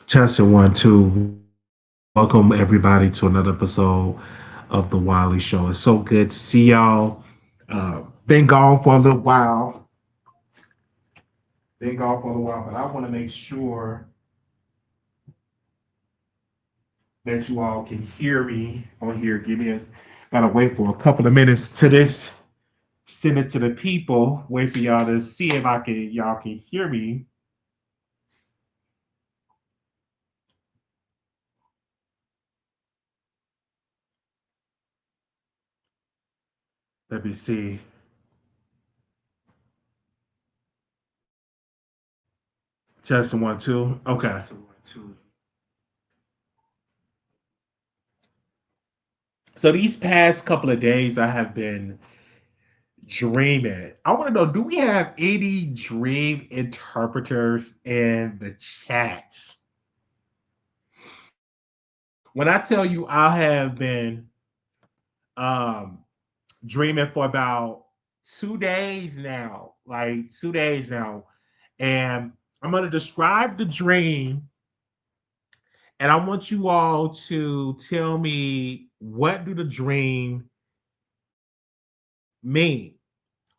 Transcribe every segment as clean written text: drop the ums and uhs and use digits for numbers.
Testing one, two. Welcome everybody to another episode of the Wiley Show. It's so good to see y'all. Been gone for a little while. Been gone for a little while, but I want to make sure that you all can hear me on here. Give me a gotta wait for a couple of minutes to this. Send it to the people. Wait for y'all to see if I can y'all can hear me. Let me see. Testing one, two. Okay. So these past couple of days, I have been dreaming. I want to know, do we have any dream interpreters in the chat? When I tell you I have been um dreaming for about 2 days now, like 2 days now, and I'm going to describe the dream, and I want you all to tell me what do the dream mean.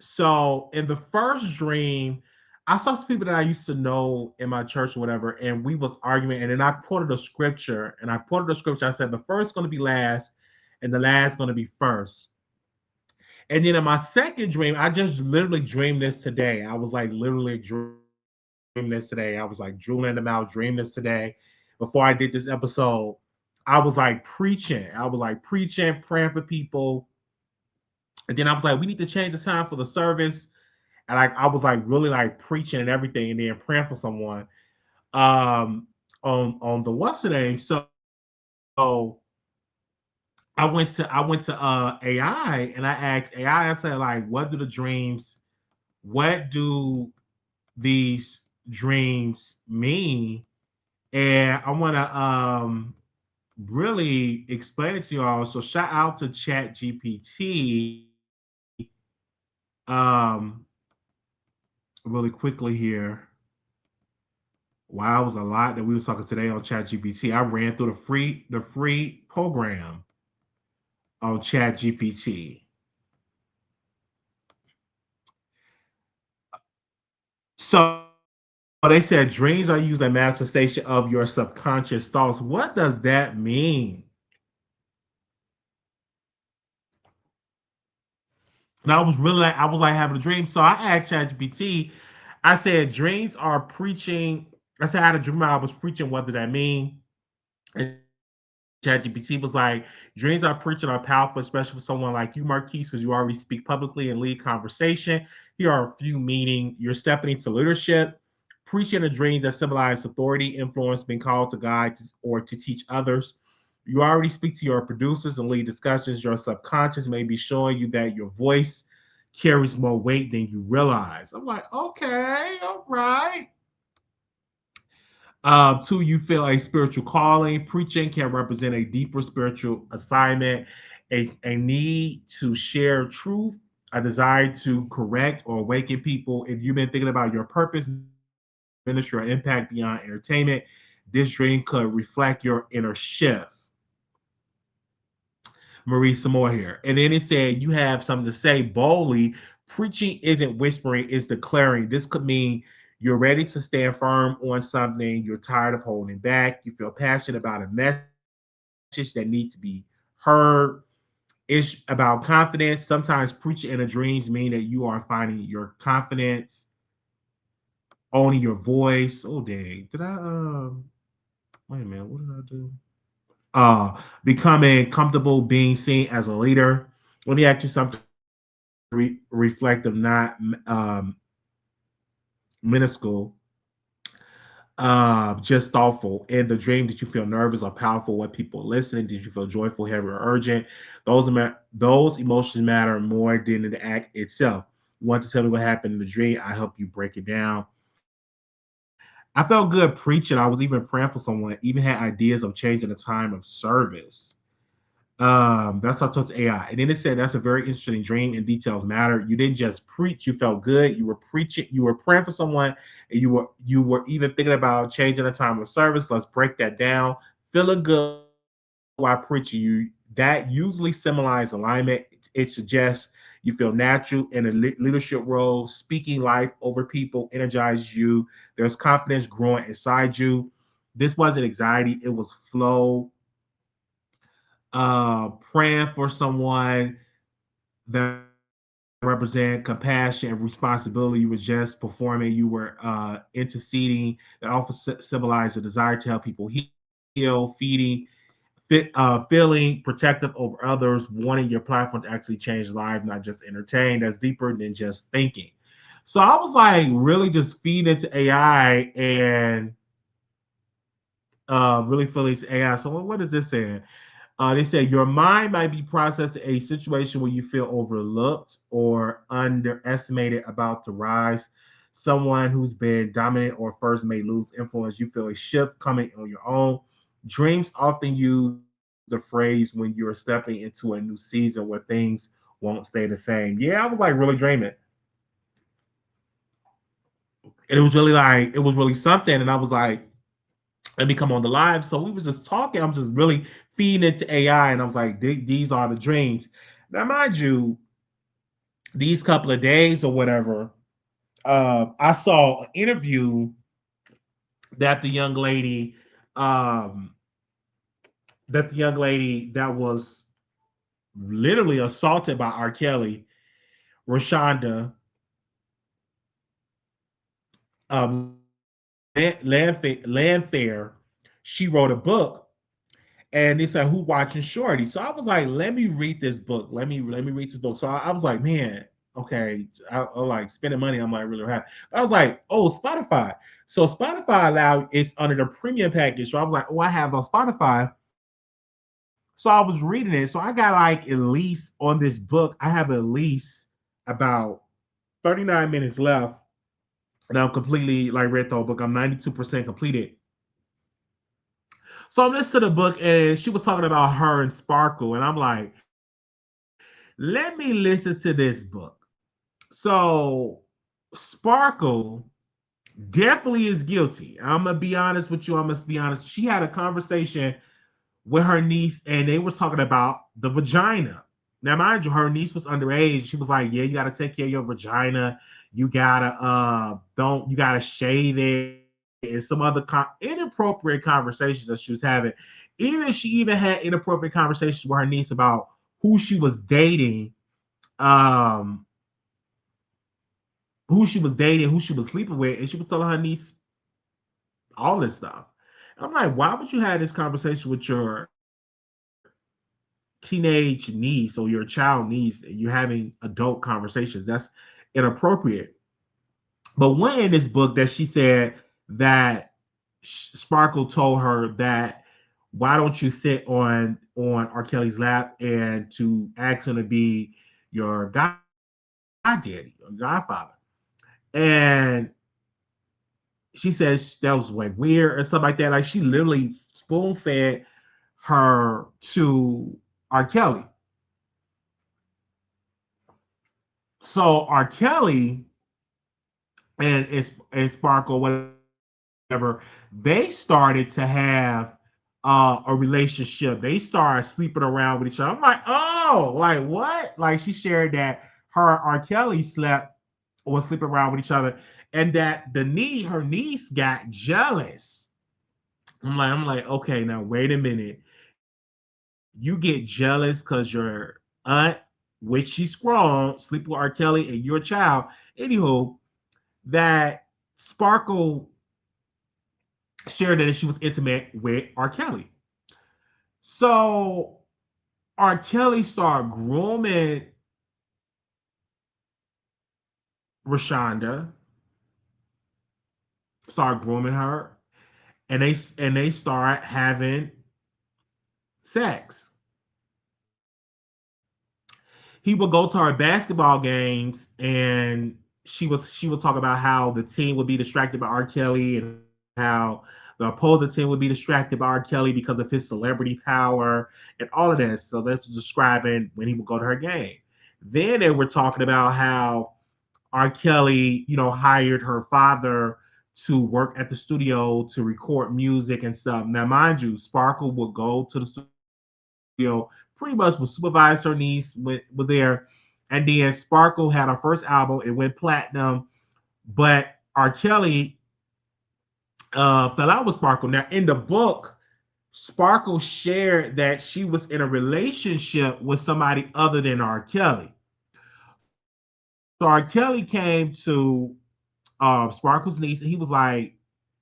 So in the first dream, I saw some people that I used to know in my church or whatever, and we was arguing, and then I quoted a scripture, and I quoted a scripture. I said the first going to be last, and the last going to be first. And then in my second dream, I just literally dreamed this today. I was like literally dreaming this today. I was like drooling in the mouth, dreaming this today. Before I did this episode, I was like preaching. I was like preaching, praying for people. And then I was like, we need to change the time for the service. And like I was like really like preaching and everything, and then praying for someone on the what's the name. So I went to AI, and I asked AI. I said like, what do these dreams mean? And I want to really explain it to y'all. So shout out to Chat GPT. Um, really quickly here. Wow, it was a lot that we was talking today on ChatGPT. I ran through the free program on ChatGPT. So they said dreams are used as a manifestation of your subconscious thoughts. What does that mean? And I was like having a dream. So I asked ChatGPT. I said dreams are preaching. I said I had a dream. I was preaching. What did that mean? And ChatGPT was like, dreams are preaching are powerful, especially for someone like you, Marquise, because you already speak publicly and lead conversation. Here are a few meaning. You're stepping into leadership, preaching the dreams that symbolize authority, influence, being called to guide or to teach others. You already speak to your producers and lead discussions. Your subconscious may be showing you that your voice carries more weight than you realize. I'm like, okay, all right. Two, you feel a spiritual calling. Preaching can represent a deeper spiritual assignment, a need to share truth, a desire to correct or awaken people. If you've been thinking about your purpose, ministry, or impact beyond entertainment, this dream could reflect your inner shift. Marie, some more here. And then it said, you have something to say boldly. Preaching isn't whispering, it's declaring. This could mean you're ready to stand firm on something, you're tired of holding back, you feel passionate about a message that needs to be heard. It's about confidence. Sometimes preaching in the dreams mean that you are finding your confidence, owning your voice. Oh, dang. Wait a minute, what did I do? Becoming comfortable being seen as a leader. Let me ask you something reflective, not minuscule. Just thoughtful. In the dream, did you feel nervous or powerful? What people listening? Did you feel joyful, heavy, or urgent? Those emotions matter more than the act itself. You want to tell me what happened in the dream? I help you break it down. I felt good preaching. I was even praying for someone. Even had ideas of changing the time of service. That's what I told to AI. And then it said that's a very interesting dream and details matter. You didn't just preach, you felt good. You were preaching, you were praying for someone, and you were even thinking about changing the time of service. Let's break that down. Feeling good while preaching, you that usually symbolizes alignment. It suggests you feel natural in a leadership role, speaking life over people energizes you. There's confidence growing inside you. This wasn't anxiety, it was flow. Praying for someone that represent compassion and responsibility. You were just performing, you were interceding. That often symbolized a desire to help people heal, feeding, feeling protective over others, wanting your platform to actually change lives, not just entertain. That's deeper than just thinking. So I was like really just feeding into AI and really feeling into AI. So what is this saying? They said your mind might be processing a situation where you feel overlooked or underestimated about to rise. Someone who's been dominant or first may lose influence. You feel a shift coming on your own. Dreams often use the phrase when you're stepping into a new season where things won't stay the same. Yeah, I was like really dreaming. And it was really like, it was really something. And I was like, let me come on the live. So we was just talking. I'm just really feeding into AI, and I was like, these are the dreams. Now, mind you, these couple of days or whatever, I saw an interview that the young lady, um, that was literally assaulted by R. Kelly, Reshonda, Landfair. She wrote a book, and they said, "Who watching Shorty?" So I was like, "Let me read this book. Let me read this book." So I was like, "Man, okay." I like spending money. I'm like really happy. But I was like, "Oh, Spotify." So Spotify allowed it's under the premium package. So I was like, "Oh, I have on Spotify." So I was reading it. So I got like at least on this book, I have at least about 39 minutes left, and I'm completely like read the whole book. I'm 92% completed. So I'm listening to the book, and she was talking about her and Sparkle, and I'm like, let me listen to this book. So Sparkle definitely is guilty. I'm gonna be honest with you. I must be honest. She had a conversation with her niece, and they were talking about the vagina. Now, mind you, her niece was underage. She was like, "Yeah, you gotta take care of your vagina. You gotta don't you gotta shave it." And some other inappropriate conversations that she was having. Even she even had inappropriate conversations with her niece about who she was dating, um, who she was sleeping with, and she was telling her niece all this stuff. And I'm like, why would you have this conversation with your teenage niece or your child niece? And you're having adult conversations. That's inappropriate. But one in this book that she said that Sparkle told her that why don't you sit on R. Kelly's lap and to ask him to be your goddaddy or godfather. And she says that was like weird or something like that. Like she literally spoon fed her to R. Kelly. So R. Kelly and Sparkle, whatever, they started to have a relationship. They started sleeping around with each other. I'm like, oh, like what? Like she shared that her and R. Kelly slept or sleeping around with each other, and that her niece got jealous. I'm like, okay, now wait a minute. You get jealous because your aunt, which she's grown, sleep with R. Kelly and your child. Anywho, that Sparkle shared that she was intimate with R. Kelly. So R. Kelly started grooming Rashonda, started grooming her, and they start having sex. He would go to our basketball games, and she would talk about how the team would be distracted by R. Kelly and how The opposing team would be distracted by R. Kelly because of his celebrity power and all of that. So that's describing when he would go to her game. Then they were talking about how R. Kelly, hired her father to work at the studio to record music and stuff. Now, mind you, Sparkle would go to the studio, pretty much would supervise her niece with there. And then Sparkle had her first album, it went platinum, but R. Kelly fell out with Sparkle. Now, in the book, Sparkle shared that she was in a relationship with somebody other than R. Kelly. So R. Kelly came to Sparkle's niece, and he was like,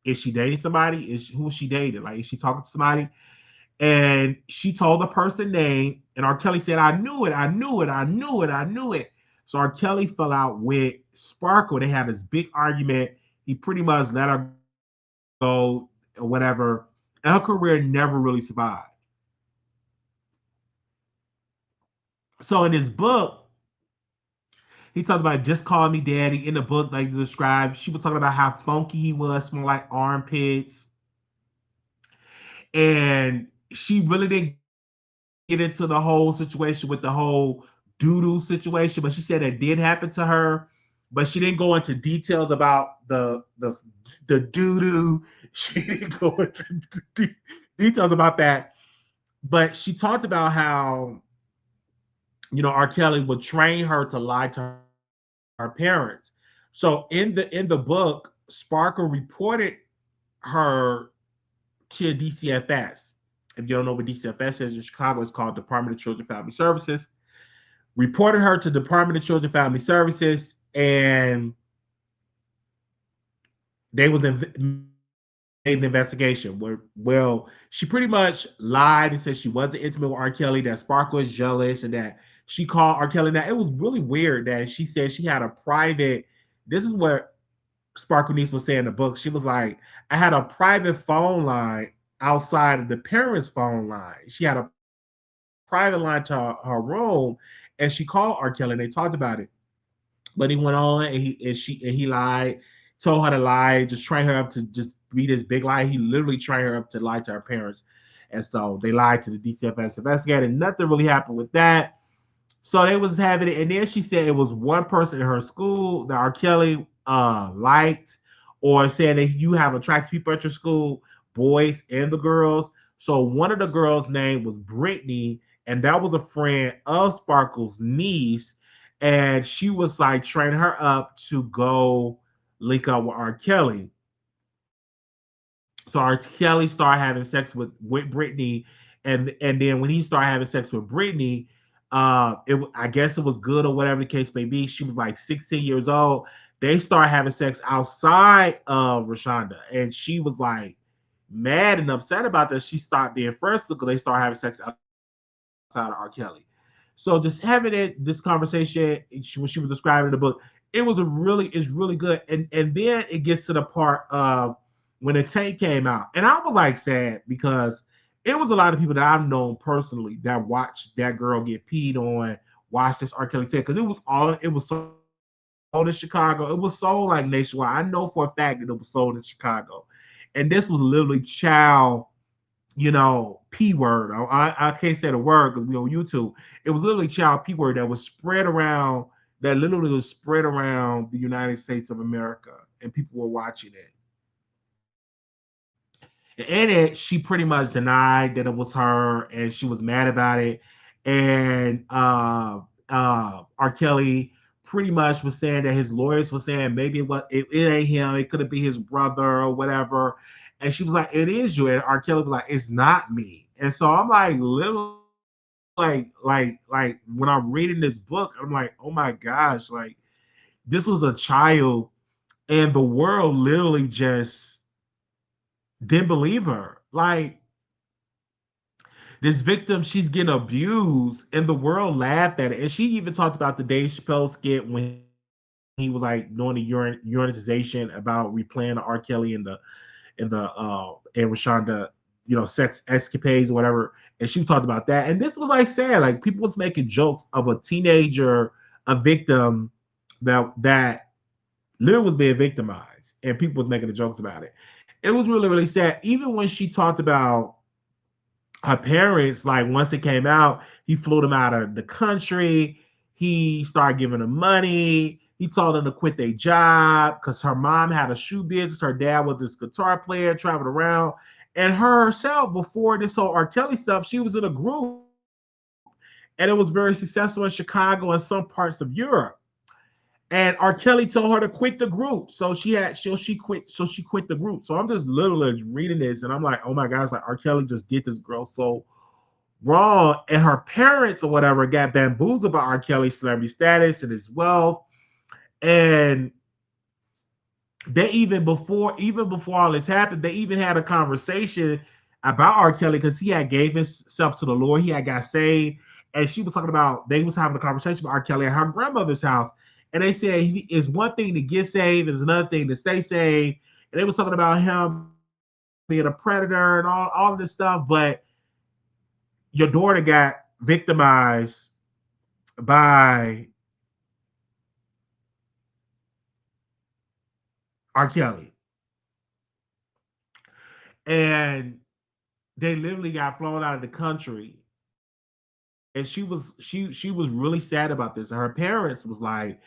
"Is she dating somebody? Who is she dating? Like, is she talking to somebody?" And she told the person name, and R. Kelly said, "I knew it, I knew it, I knew it, I knew it." So R. Kelly fell out with Sparkle. They had this big argument. He pretty much let her go or whatever. And her career never really survived. So in his book, he talked about just call me daddy. In the book, like you described, she was talking about how funky he was, smelled like armpits. And she really didn't get into the whole situation with the whole doo-doo situation, but she said it did happen to her. But she didn't go into details about the doo-doo. She didn't go into details about that. But she talked about how R. Kelly would train her to lie to her parents. So in the book, Sparkle reported her to DCFS. If you don't know what DCFS is in Chicago, it's called Department of Children and Family Services. Reported her to Department of Children and Family Services, and they was an investigation where, well, she pretty much lied and said she wasn't intimate with R. Kelly, that Sparkle was jealous, and that she called R. Kelly. Now, it was really weird that she said she had a private, this is what Sparkle niece was saying in the book. She was like, I had a private phone line outside of the parents' phone line. She had a private line to her room, and she called R. Kelly, and they talked about it. But he went on, and he lied, told her to lie, just train her up to just be this big lie. He literally trained her up to lie to her parents, and so they lied to the DCFS investigator. Nothing really happened with that. So they was having it, and then she said it was one person in her school that R. Kelly liked, or said that you have attractive people at your school, boys and the girls. So one of the girls' name was Brittany, and that was a friend of Sparkle's niece, and she was like training her up to go link up with R. Kelly. So R. Kelly started having sex with Brittany, and then when he started having sex with Brittany, I guess it was good or whatever the case may be. She was like 16 years old. They started having sex outside of Reshonda, and she was like mad and upset about this. She stopped being friends because they started having sex outside of R. Kelly. So just having this conversation, when she was describing the book, it's really good. And then it gets to the part of when the tape came out, and I was like sad because it was a lot of people that I've known personally that watched that girl get peed on, watched this R. Kelly tape, because it was sold in Chicago. It was sold like nationwide. I know for a fact that it was sold in Chicago, and this was literally child P word. I can't say the word because we on YouTube. It was literally child P word that was spread around, that literally was spread around the United States of America, and people were watching it. In it, she pretty much denied that it was her, and she was mad about it. And R. Kelly pretty much was saying that his lawyers were saying maybe it ain't him, it could have been his brother or whatever. And she was like, "It is you." And R. Kelly was like, "It's not me." And so I'm like, literally, like when I'm reading this book, I'm like, oh my gosh, like this was a child, and the world literally just didn't believe her. Like this victim, she's getting abused, and the world laughed at it. And she even talked about the Dave Chappelle skit when he was like doing the urinization about replaying the R. Kelly and Reshonda, sex escapades or whatever. And she talked about that. And this was like sad. Like people was making jokes of a teenager, a victim that literally was being victimized, and people was making the jokes about it. it was really, really sad. Even when she talked about her parents, like once it came out, he flew them out of the country. He started giving them money. He told them to quit their job because her mom had a shoe business. Her dad was this guitar player, traveled around. And herself, before this whole R. Kelly stuff, she was in a group and it was very successful in Chicago and some parts of Europe. And R. Kelly told her to quit the group. So she quit the group. So I'm just literally reading this and I'm like, oh my gosh, like R. Kelly just did this girl so wrong. And her parents or whatever got bamboozled by R. Kelly's celebrity status and his wealth. And they even before all this happened, they even had a conversation about R. Kelly because he had gave himself to the Lord. He had got saved. And she was talking about they was having a conversation with R. Kelly at her grandmother's house. And they said it's one thing to get saved, it's another thing to stay saved. And they was talking about him being a predator and all of this stuff, but your daughter got victimized by R. Kelly. And they literally got flown out of the country. And she was really sad about this. And her parents was like,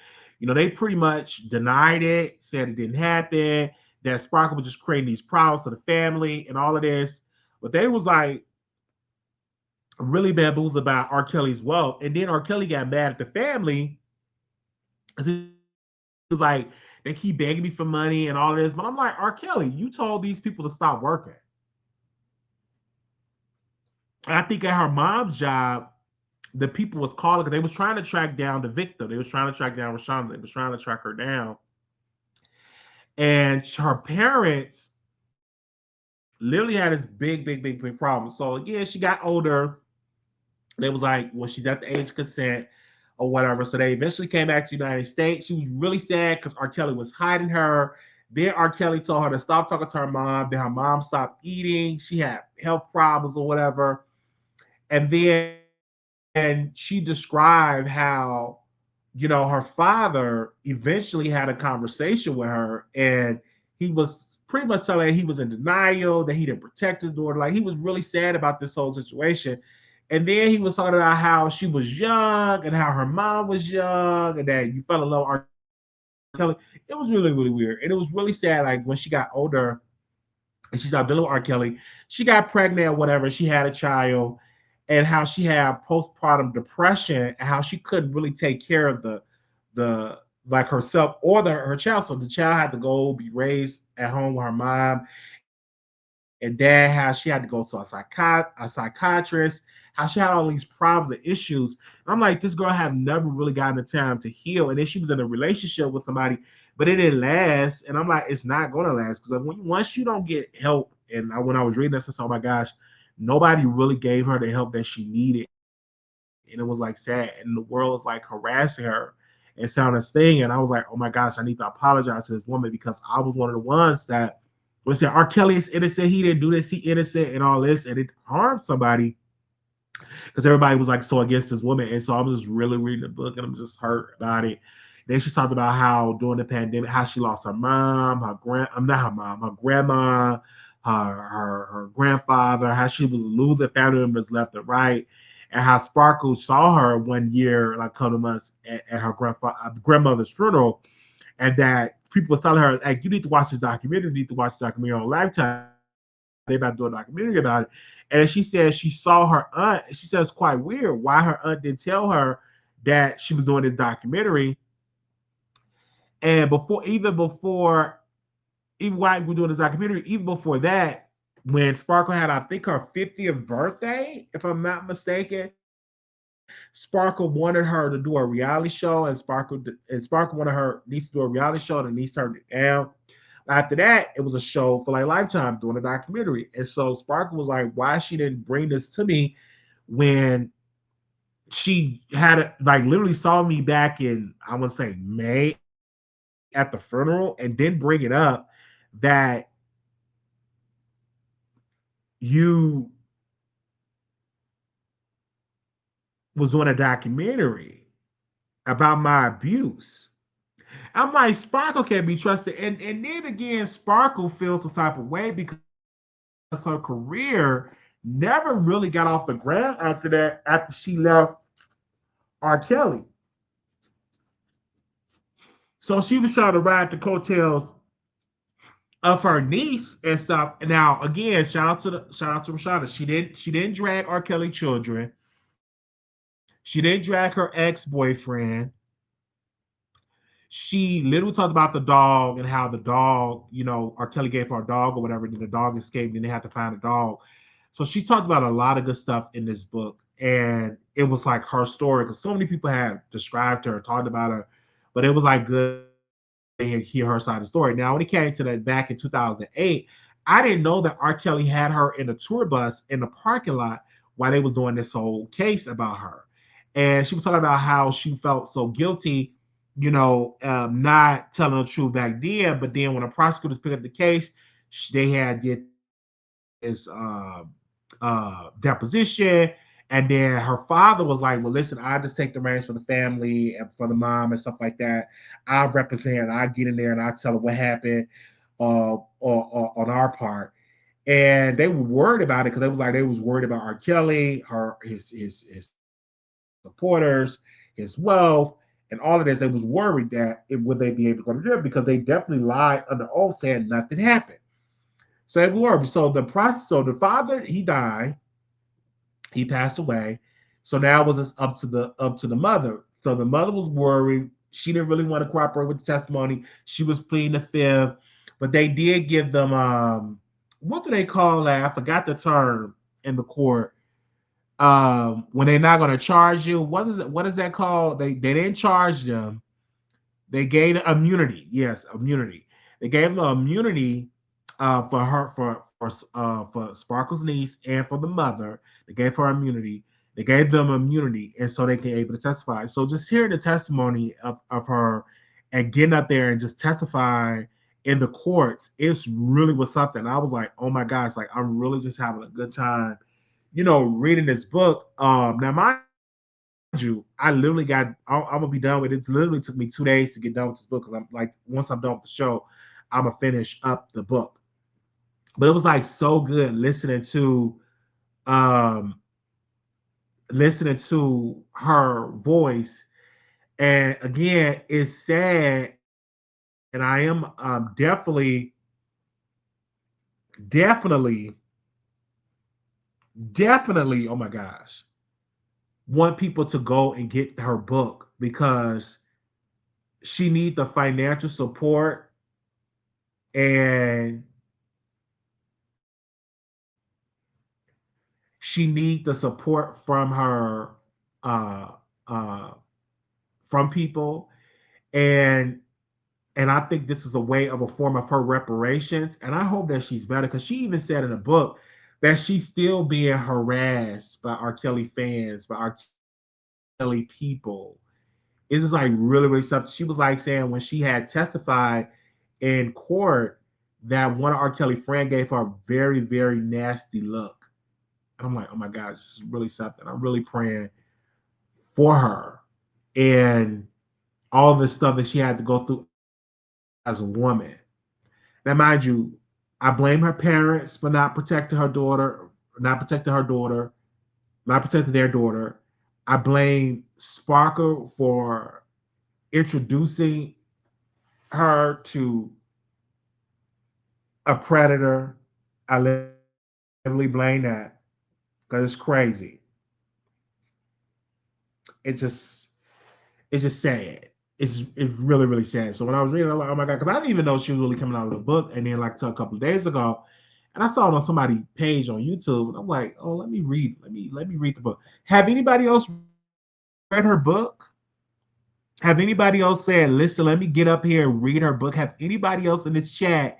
they pretty much denied it, said it didn't happen, that Sparkle was just creating these problems for the family and all of this. But they was like really bamboozled about R. Kelly's wealth. And then R. Kelly got mad at the family. He was like, they keep begging me for money and all of this. But I'm like, R. Kelly, you told these people to stop working. And I think at her mom's job, the people was calling because they was trying to track down the victim. They was trying to track down Reshona. They was trying to track her down. And her parents literally had this big, big, big, big problem. So again, she got older. They was like, well, she's at the age of consent or whatever. So they eventually came back to the United States. She was really sad because R. Kelly was hiding her. Then R. Kelly told her to stop talking to her mom. Then her mom stopped eating. She had health problems or whatever. And then she described how, her father eventually had a conversation with her and he was pretty much telling her he was in denial, that he didn't protect his daughter. Like he was really sad about this whole situation. And then he was talking about how she was young and how her mom was young and that you fell in love with R. Kelly. It was really, really weird. And it was really sad. Like when she got older and she started dealing with R. Kelly, she got pregnant or whatever. She had a child and how she had postpartum depression and how she couldn't really take care of the like herself or her child. So the child had to go be raised at home with her mom and dad, how she had to go to a psychiatrist, how she had all these problems and issues. And I'm like, this girl have never really gotten the time to heal. And then she was in a relationship with somebody, but it didn't last. And I'm like, it's not gonna last because once you don't get help, and when I was reading this, I said, oh my gosh, nobody really gave her the help that she needed. And it was like sad. And the world was like harassing her and sound this thing. And I was like, oh my gosh, I need to apologize to this woman because I was one of the ones that was saying R. Kelly is innocent, he didn't do this, he innocent, and all this, and it harmed somebody because everybody was like so against this woman. And so I was just really reading the book and I'm just hurt about it. Then she talked about how during the pandemic, how she lost her mom, I'm not her mom, her grandma, her grandfather, how she was losing family members left and right, and how Sparkle saw her one year, like a couple of months at her grandmother's funeral, and that people was telling her, like, you need to watch this documentary, you need to watch the documentary on Lifetime. They about to do a documentary about it. And she said she saw her aunt. She said it's quite weird why her aunt didn't tell her that she was doing this documentary. And even while we're doing this documentary, even before that, when Sparkle had, I think, her 50th birthday, if I'm not mistaken, Sparkle wanted her to do a reality show, and Sparkle wanted her niece to do a reality show, and the niece turned it down. After that, it was a show for like Lifetime doing a documentary. And so Sparkle was like, why she didn't bring this to me when she had like literally saw me back in, I want to say May at the funeral and didn't bring it up that you was on a documentary about my abuse. I'm like, Sparkle can't be trusted. And then again, Sparkle feels some type of way because her career never really got off the ground after that, after she left R. Kelly. So she was trying to ride the coattails of her niece and stuff. Now, again, shout out to Reshona. She didn't drag R. Kelly children. She didn't drag her ex-boyfriend. She literally talked about the dog and how the dog, R. Kelly gave her a dog or whatever, then the dog escaped, and they had to find the dog. So she talked about a lot of good stuff in this book. And it was like her story, because so many people had described her, talked about her, but it was like good to hear her side of the story. Now, when it came to that back in 2008, I didn't know that R. Kelly had her in a tour bus in the parking lot while they was doing this whole case about her. And she was talking about how she felt so guilty, not telling the truth back then. But then when the prosecutors picked up the case, they had did this deposition. And then her father was like, well, listen, I just take the reins for the family and for the mom and stuff like that. I represent, I get in there and I tell her what happened or on our part. And they were worried about it because they was worried about R. Kelly, his supporters, his wealth, and all of this. They was worried that would they be able to go to jail because they definitely lied under oath saying nothing happened. So they were. So the father, he died. He passed away. So now it was just up to the mother. So the mother was worried. She didn't really want to cooperate with the testimony. She was pleading the fifth, but they did give them what do they call that? I forgot the term in the court. When they're not going to charge you, what is that called? They didn't charge them. They gave immunity. Yes, immunity. They gave them immunity for her for Sparkle's niece and for the mother. They gave her immunity. They gave them immunity, and so they can able to testify. So just hearing the testimony of her and getting up there and just testifying in the courts, it's really was something. I was like, oh my gosh, like I'm really just having a good time, reading this book. Now mind you, I literally I'm gonna be done with it. It's literally took me 2 days to get done with this book because I'm like, once I'm done with the show, I'm gonna finish up the book. But it was like so good um listening to her voice. And again, it's sad, and I am definitely, definitely, oh my gosh, want people to go and get her book because she needs the financial support, and she needs the support from her uh uh from people. And I think this is a way of a form of her reparations, and I hope that she's better, because she even said in the book that she's still being harassed by R. Kelly fans, by R. Kelly people. It's just like really, really something. She was like saying when she had testified in court that one of R. Kelly friend gave her a very, very nasty look. And I'm like, oh my gosh, this is really something. I'm really praying for her and all the stuff that she had to go through as a woman. Now, mind you, I blame her parents for not protecting her daughter, not protecting her daughter, not protecting their daughter. I blame Sparkle for introducing her to a predator. I literally blame that because it's crazy. It's just it's just sad. It's really, really sad. So when I was reading, I'm like, oh my god, because I didn't even know she was really coming out with a book. And then like a couple of days ago, and I saw it on somebody's page on YouTube, and I'm like, oh, let me read the book. Have anybody else read her book? Have anybody else said, listen, let me get up here and read her book? Have anybody else in the chat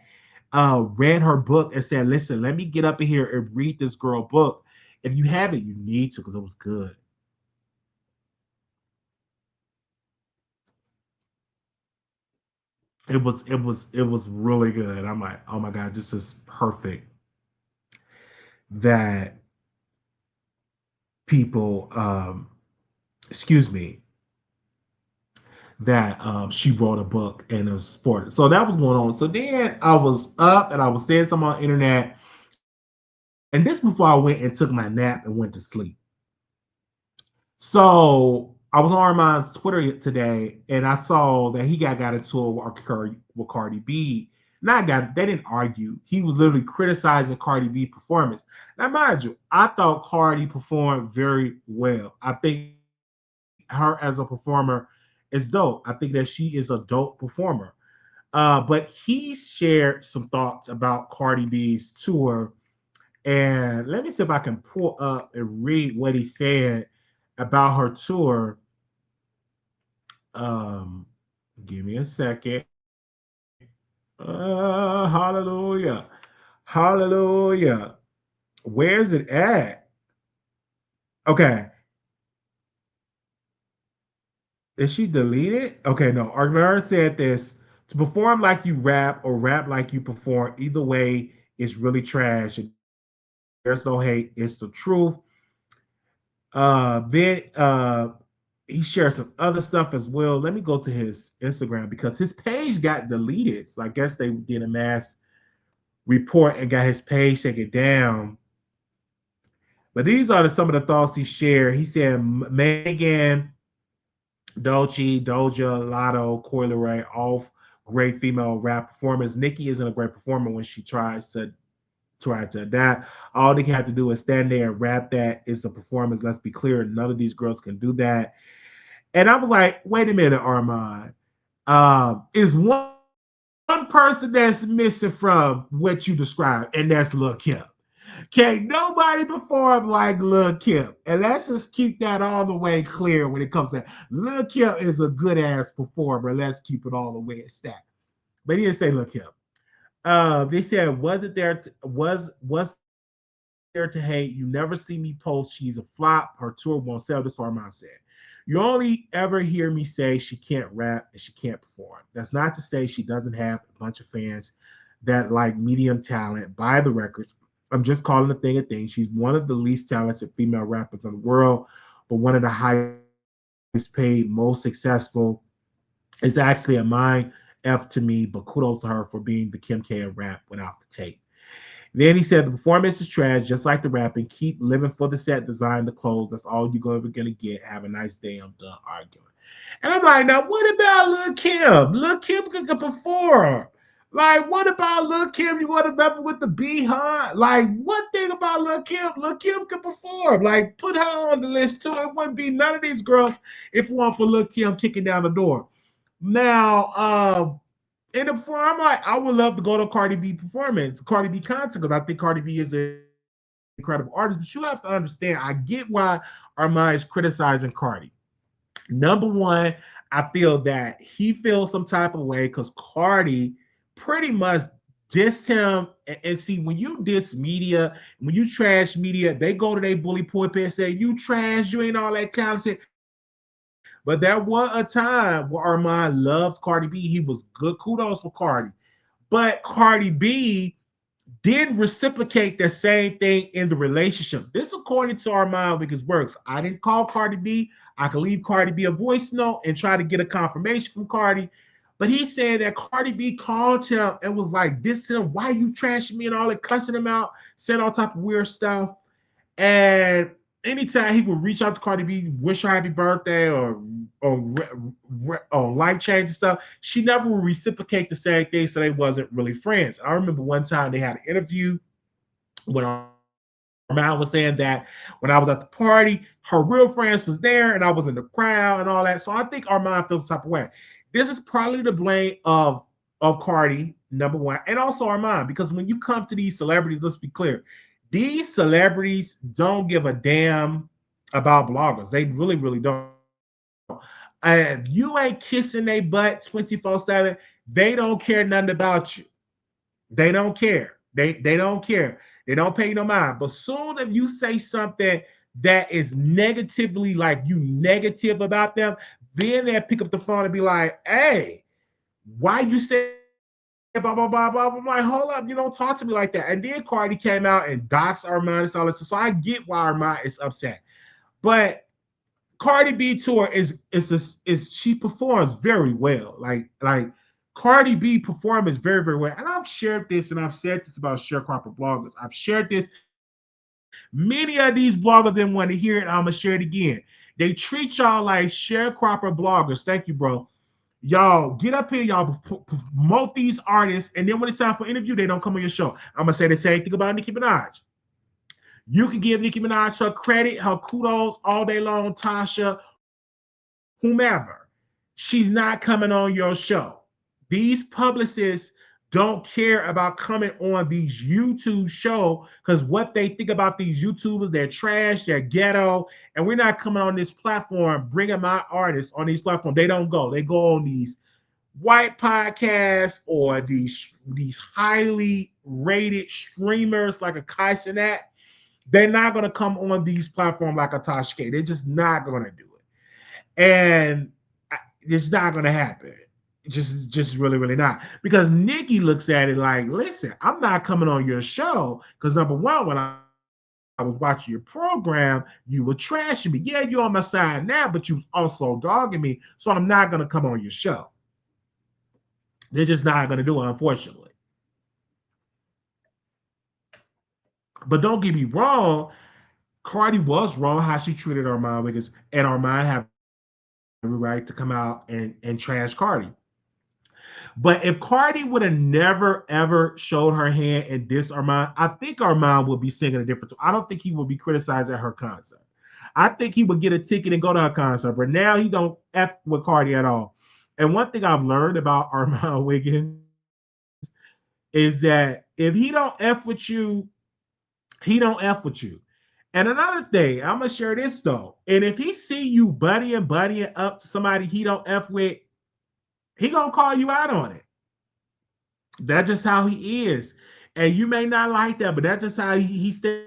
read her book and said, listen, let me get up in here and read this girl book? If you haven't, you need to, because it was good. It was really good. I'm like, oh my god, this is perfect that people excuse me, that she wrote a book and it was supported. So that was going on. So then I was up and I was saying something on the internet. And this before I went and took my nap and went to sleep. So I was on Armon's Twitter today and I saw that he got into it with Cardi B. Not got they didn't argue. He was literally criticizing Cardi B performance. Now, mind you, I thought Cardi performed very well. I think her as a performer is dope. I think that she is a dope performer. But he shared some thoughts about Cardi B's tour. And let me see if I can pull up and read what he said about her tour. Um, Give me a second. Hallelujah. Hallelujah. Where's it at? Okay. Did she delete it? Okay, no. Argument said this to perform like you rap or rap like you perform, either way, it's really trash. There's no hate, it's the truth. Then he shared some other stuff as well. Let me go to his Instagram because his page got deleted. So I guess they did a mass report and got his page taken down. But these are some of the thoughts he shared. He said Megan, Dolce, Doja, Lotto, Coi Leray, all great female rap performers. Nicki isn't a great performer when she try to adapt. All they have to do is stand there and rap. That is a performance. Let's be clear. None of these girls can do that. And I was like, wait a minute, Armon. Is one person that's missing from what you described, and that's Lil Kim. Can't nobody perform like Lil Kim. And let's just keep that all the way clear when it comes to Lil Kim is a good ass performer. Let's keep it all the way at stack. But he didn't say Lil Kim. They said, was it there? Was there to hate? You never see me post. She's a flop. Her tour won't sell. This is what our mom said. You only ever hear me say she can't rap and she can't perform. That's not to say she doesn't have a bunch of fans that like medium talent, buy the records. I'm just calling the thing a thing. She's one of the least talented female rappers in the world, but one of the highest paid, most successful. It's actually a mind F to me, but kudos to her for being the Kim K of rap without the tape. Then he said the performance is trash, just like the rapping. Keep living for the set design, the clothes. That's all you're ever gonna get. Have a nice day. I'm done arguing. And I'm like, now what about Lil Kim? Lil Kim could perform. Like, what about Lil Kim? You want to remember with the B Hunt? Like, one thing about Lil Kim, Lil Kim could perform. Like, put her on the list too. It wouldn't be none of these girls if it weren't for Lil Kim kicking down the door. Now, in the before, I'm like, I would love to go to Cardi B performance, Cardi B concert, because I think Cardi B is an incredible artist. But you have to understand, I get why Armand is criticizing Cardi. Number one, I feel that he feels some type of way because Cardi pretty much dissed him. And see, when you diss media, when you trash media, they go to their bully pulpit and say, you trash, you ain't all that talented. But there was a time where Armand loved Cardi B. He was good. Kudos for Cardi. But Cardi B didn't reciprocate the same thing in the relationship. This according to Armand Wiggins works. I didn't call Cardi B. I could leave Cardi B a voice note and try to get a confirmation from Cardi. But he said that Cardi B called him and was like, this him, why you trashing me and all that, cussing him out, saying all type of weird stuff. And anytime he would reach out to Cardi B, wish her happy birthday or life change and stuff, she never would reciprocate the same thing, so they wasn't really friends. I remember one time they had an interview when Armand was saying that when I was at the party, her real friends was there and I was in the crowd and all that. So I think Armand feels the type of way. This is partly the blame of Cardi, number one, and also Armand, because when you come to these celebrities, let's be clear, these celebrities don't give a damn about bloggers. They really, really don't. If you ain't kissing their butt 24/7, they don't care nothing about you. They don't care. They don't care. They don't pay no mind. But soon if you say something that is negatively, like you negative about them, then they'll pick up the phone and be like, hey, why you say blah blah blah blah? I'm like, hold up, you don't talk to me like that. And then Cardi came out and doxed Armand and all this. So I get why Armand is upset. But Cardi B tour is she performs very well. Like Cardi B performance very, very well. And I've shared this and I've said this about sharecropper bloggers. I've shared this. Many of these bloggers didn't want to hear it. I'm gonna share it again. They treat y'all like sharecropper bloggers. Thank you, bro. Y'all get up here, y'all promote these artists, and then when it's time for interview, they don't come on your show. I'm gonna say the same thing about Nicki Minaj. You can give Nicki Minaj her credit, her kudos all day long, Tasha, whomever. She's not coming on your show. These publicists don't care about coming on these YouTube shows because what they think about these YouTubers, they're trash, they're ghetto, and we're not coming on this platform bringing my artists on these platforms. They don't go. They go on these white podcasts or these highly rated streamers like a Kai Cenat. They're not going to come on these platforms like a Tosh K. They're just not going to do it. And it's not going to happen. Just really, really not. Because Nikki looks at it like, listen, I'm not coming on your show because number one, when I was watching your program, you were trashing me. Yeah, you're on my side now, but you was also dogging me. So I'm not going to come on your show. They're just not going to do it, unfortunately. But don't get me wrong, Cardi was wrong how she treated Armon Wiggins, and Armon have every right to come out and trash Cardi. But if Cardi would have never ever showed her hand and diss Armon, I think Armon would be singing a different tone. I don't think he would be criticized at her concert. I think he would get a ticket and go to her concert, but now he don't F with Cardi at all. And one thing I've learned about Armon Wiggins is that if he don't F with you, he don't F with you. And another thing, I'm gonna share this though. And if he see you buddying up to somebody he don't F with, he gonna call you out on it. That's just how he is. And you may not like that, but that's just how he stands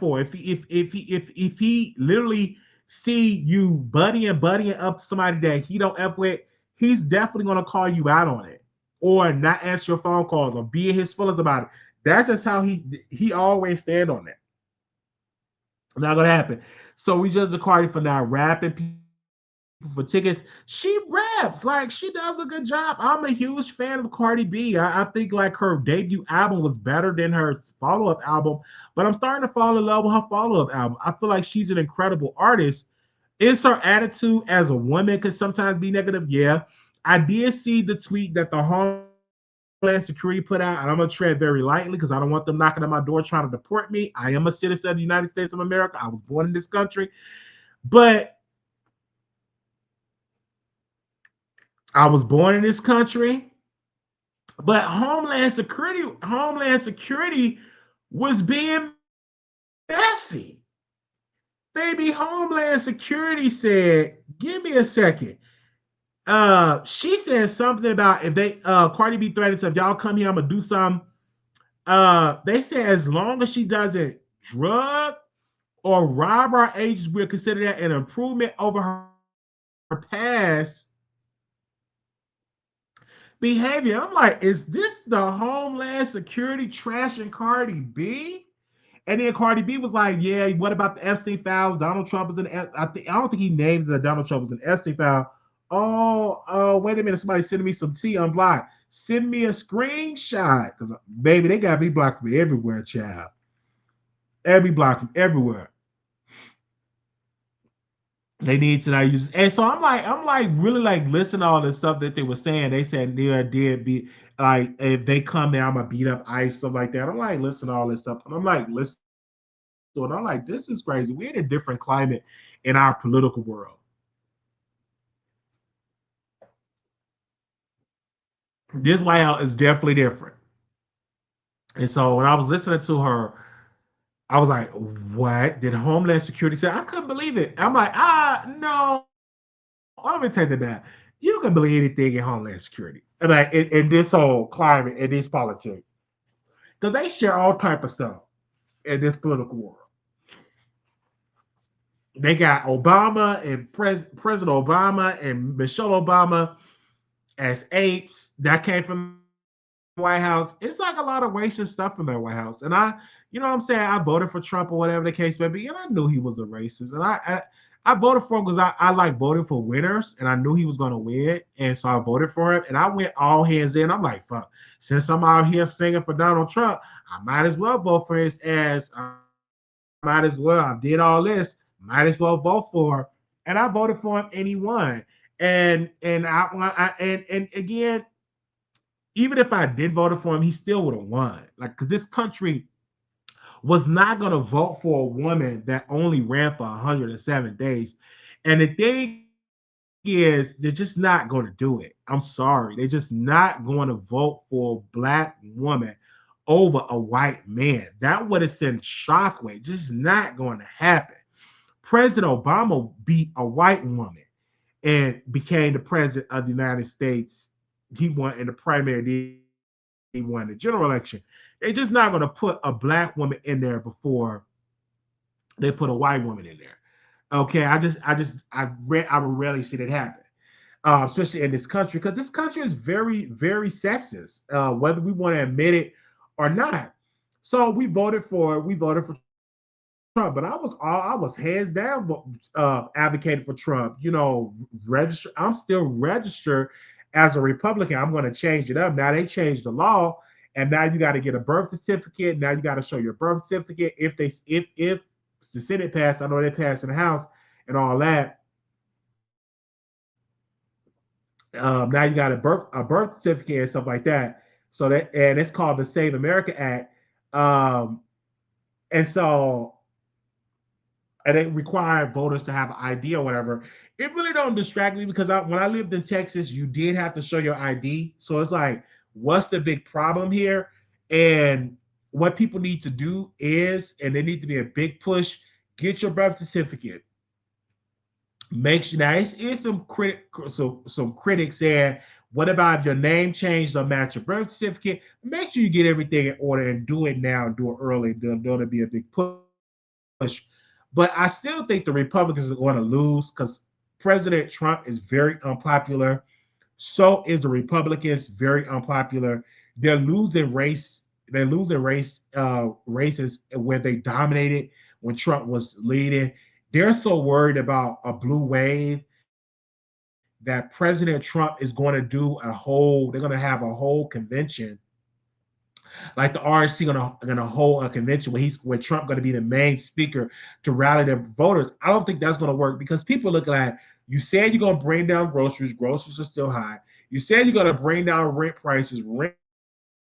for. If he literally see you buddying up to somebody that he don't F with, he's definitely gonna call you out on it. Or not answer your phone calls or be in his feelings about it. That's just how he always stand on that. Not gonna happen. So we judge the Cardi for not rapping people for tickets. She raps like she does a good job. I'm a huge fan of Cardi B. I think like her debut album was better than her follow-up album, but I'm starting to fall in love with her follow-up album. I feel like she's an incredible artist. Is her attitude as a woman could sometimes be negative? Yeah. I did see the tweet that the Homeland Security put out, and I'm gonna tread very lightly because I don't want them knocking on my door trying to deport me. I am a citizen of the United States of America. I was born in this country, but Homeland Security was being messy. Baby, Homeland Security said, "Give me a second." She said something about if they Cardi B threatened, if y'all come here, I'm gonna do something. They said as long as she doesn't drug or rob our agents, we'll consider that an improvement over her past behavior. I'm like, is this the Homeland Security trashing Cardi B? And then Cardi B was like, yeah, what about the Epstein files? Donald Trump was in I don't think he named that Donald Trump was an Epstein file. Oh, wait a minute. Somebody sending me some tea. I'm blocked. Send me a screenshot. Because baby, they got me blocked from everywhere, child. Every block from everywhere. They need to not use, and so I'm like really like listening to all the stuff that they were saying. They said there did be like if they come there, I'm gonna beat up ICE, stuff like that. I'm like listen to all this stuff, and I'm like listen to it. I'm like, this is crazy. We're in a different climate in our political world. This White House is definitely different. And so when I was listening to her, I was like, what did Homeland Security say? I couldn't believe it. I'm like, no, let me take that back. You can believe anything in Homeland Security. And like in this whole climate, in this politics. Because they share all type of stuff in this political world. They got Obama and President Obama and Michelle Obama as apes that came from the White House. It's like a lot of racist stuff in the White House. And you know what I'm saying? I voted for Trump or whatever the case may be, and I knew he was a racist. And I voted for him because I like voting for winners, and I knew he was going to win, and so I voted for him. And I went all hands in. I'm like, fuck. Since I'm out here singing for Donald Trump, I might as well vote for his ass. I might as well. I did all this. Might as well vote for him, and I voted for him, and he won. And again, even if I did vote for him, he still would have won. Like, because this country was not going to vote for a woman that only ran for 107 days. And the thing is, they're just not going to do it. I'm sorry. They're just not going to vote for a black woman over a white man. That would have sent shockwave. Just not going to happen. President Obama beat a white woman and became the president of the United States. He won in the primary, he won the general election. They're just not going to put a black woman in there before they put a white woman in there. Okay, I would rarely see that happen, especially in this country, because this country is very, very sexist, whether we want to admit it or not. So we voted for Trump, but I was hands down advocating for Trump. You know, register. I'm still registered as a Republican. I'm going to change it up. Now they changed the law, and now you got to get a birth certificate. Now you got to show your birth certificate if the Senate passed. I know they passed in the House and all that. Now you got a birth certificate and stuff like that. So that and it's called the Save America Act. Um, and so and it required voters to have an ID or whatever. It really don't distract me because when I lived in Texas, you did have to show your ID. So it's like, what's the big problem here? And what people need to do is, and there need to be a big push, get your birth certificate. Make sure now it's some critics saying, what about if your name changed or match your birth certificate? Make sure you get everything in order and do it now and do it early. There'll be a big push. But I still think the Republicans are going to lose because President Trump is very unpopular. So is the Republicans very unpopular. They're losing race. They're losing races where they dominated when Trump was leading. They're so worried about a blue wave that President Trump is going to do a whole. They're going to have a whole convention like the RNC gonna hold a convention where Trump gonna be the main speaker to rally their voters. I don't think that's gonna work because people look like you said you're gonna bring down groceries. Groceries are still high. You said you're gonna bring down rent prices. Rent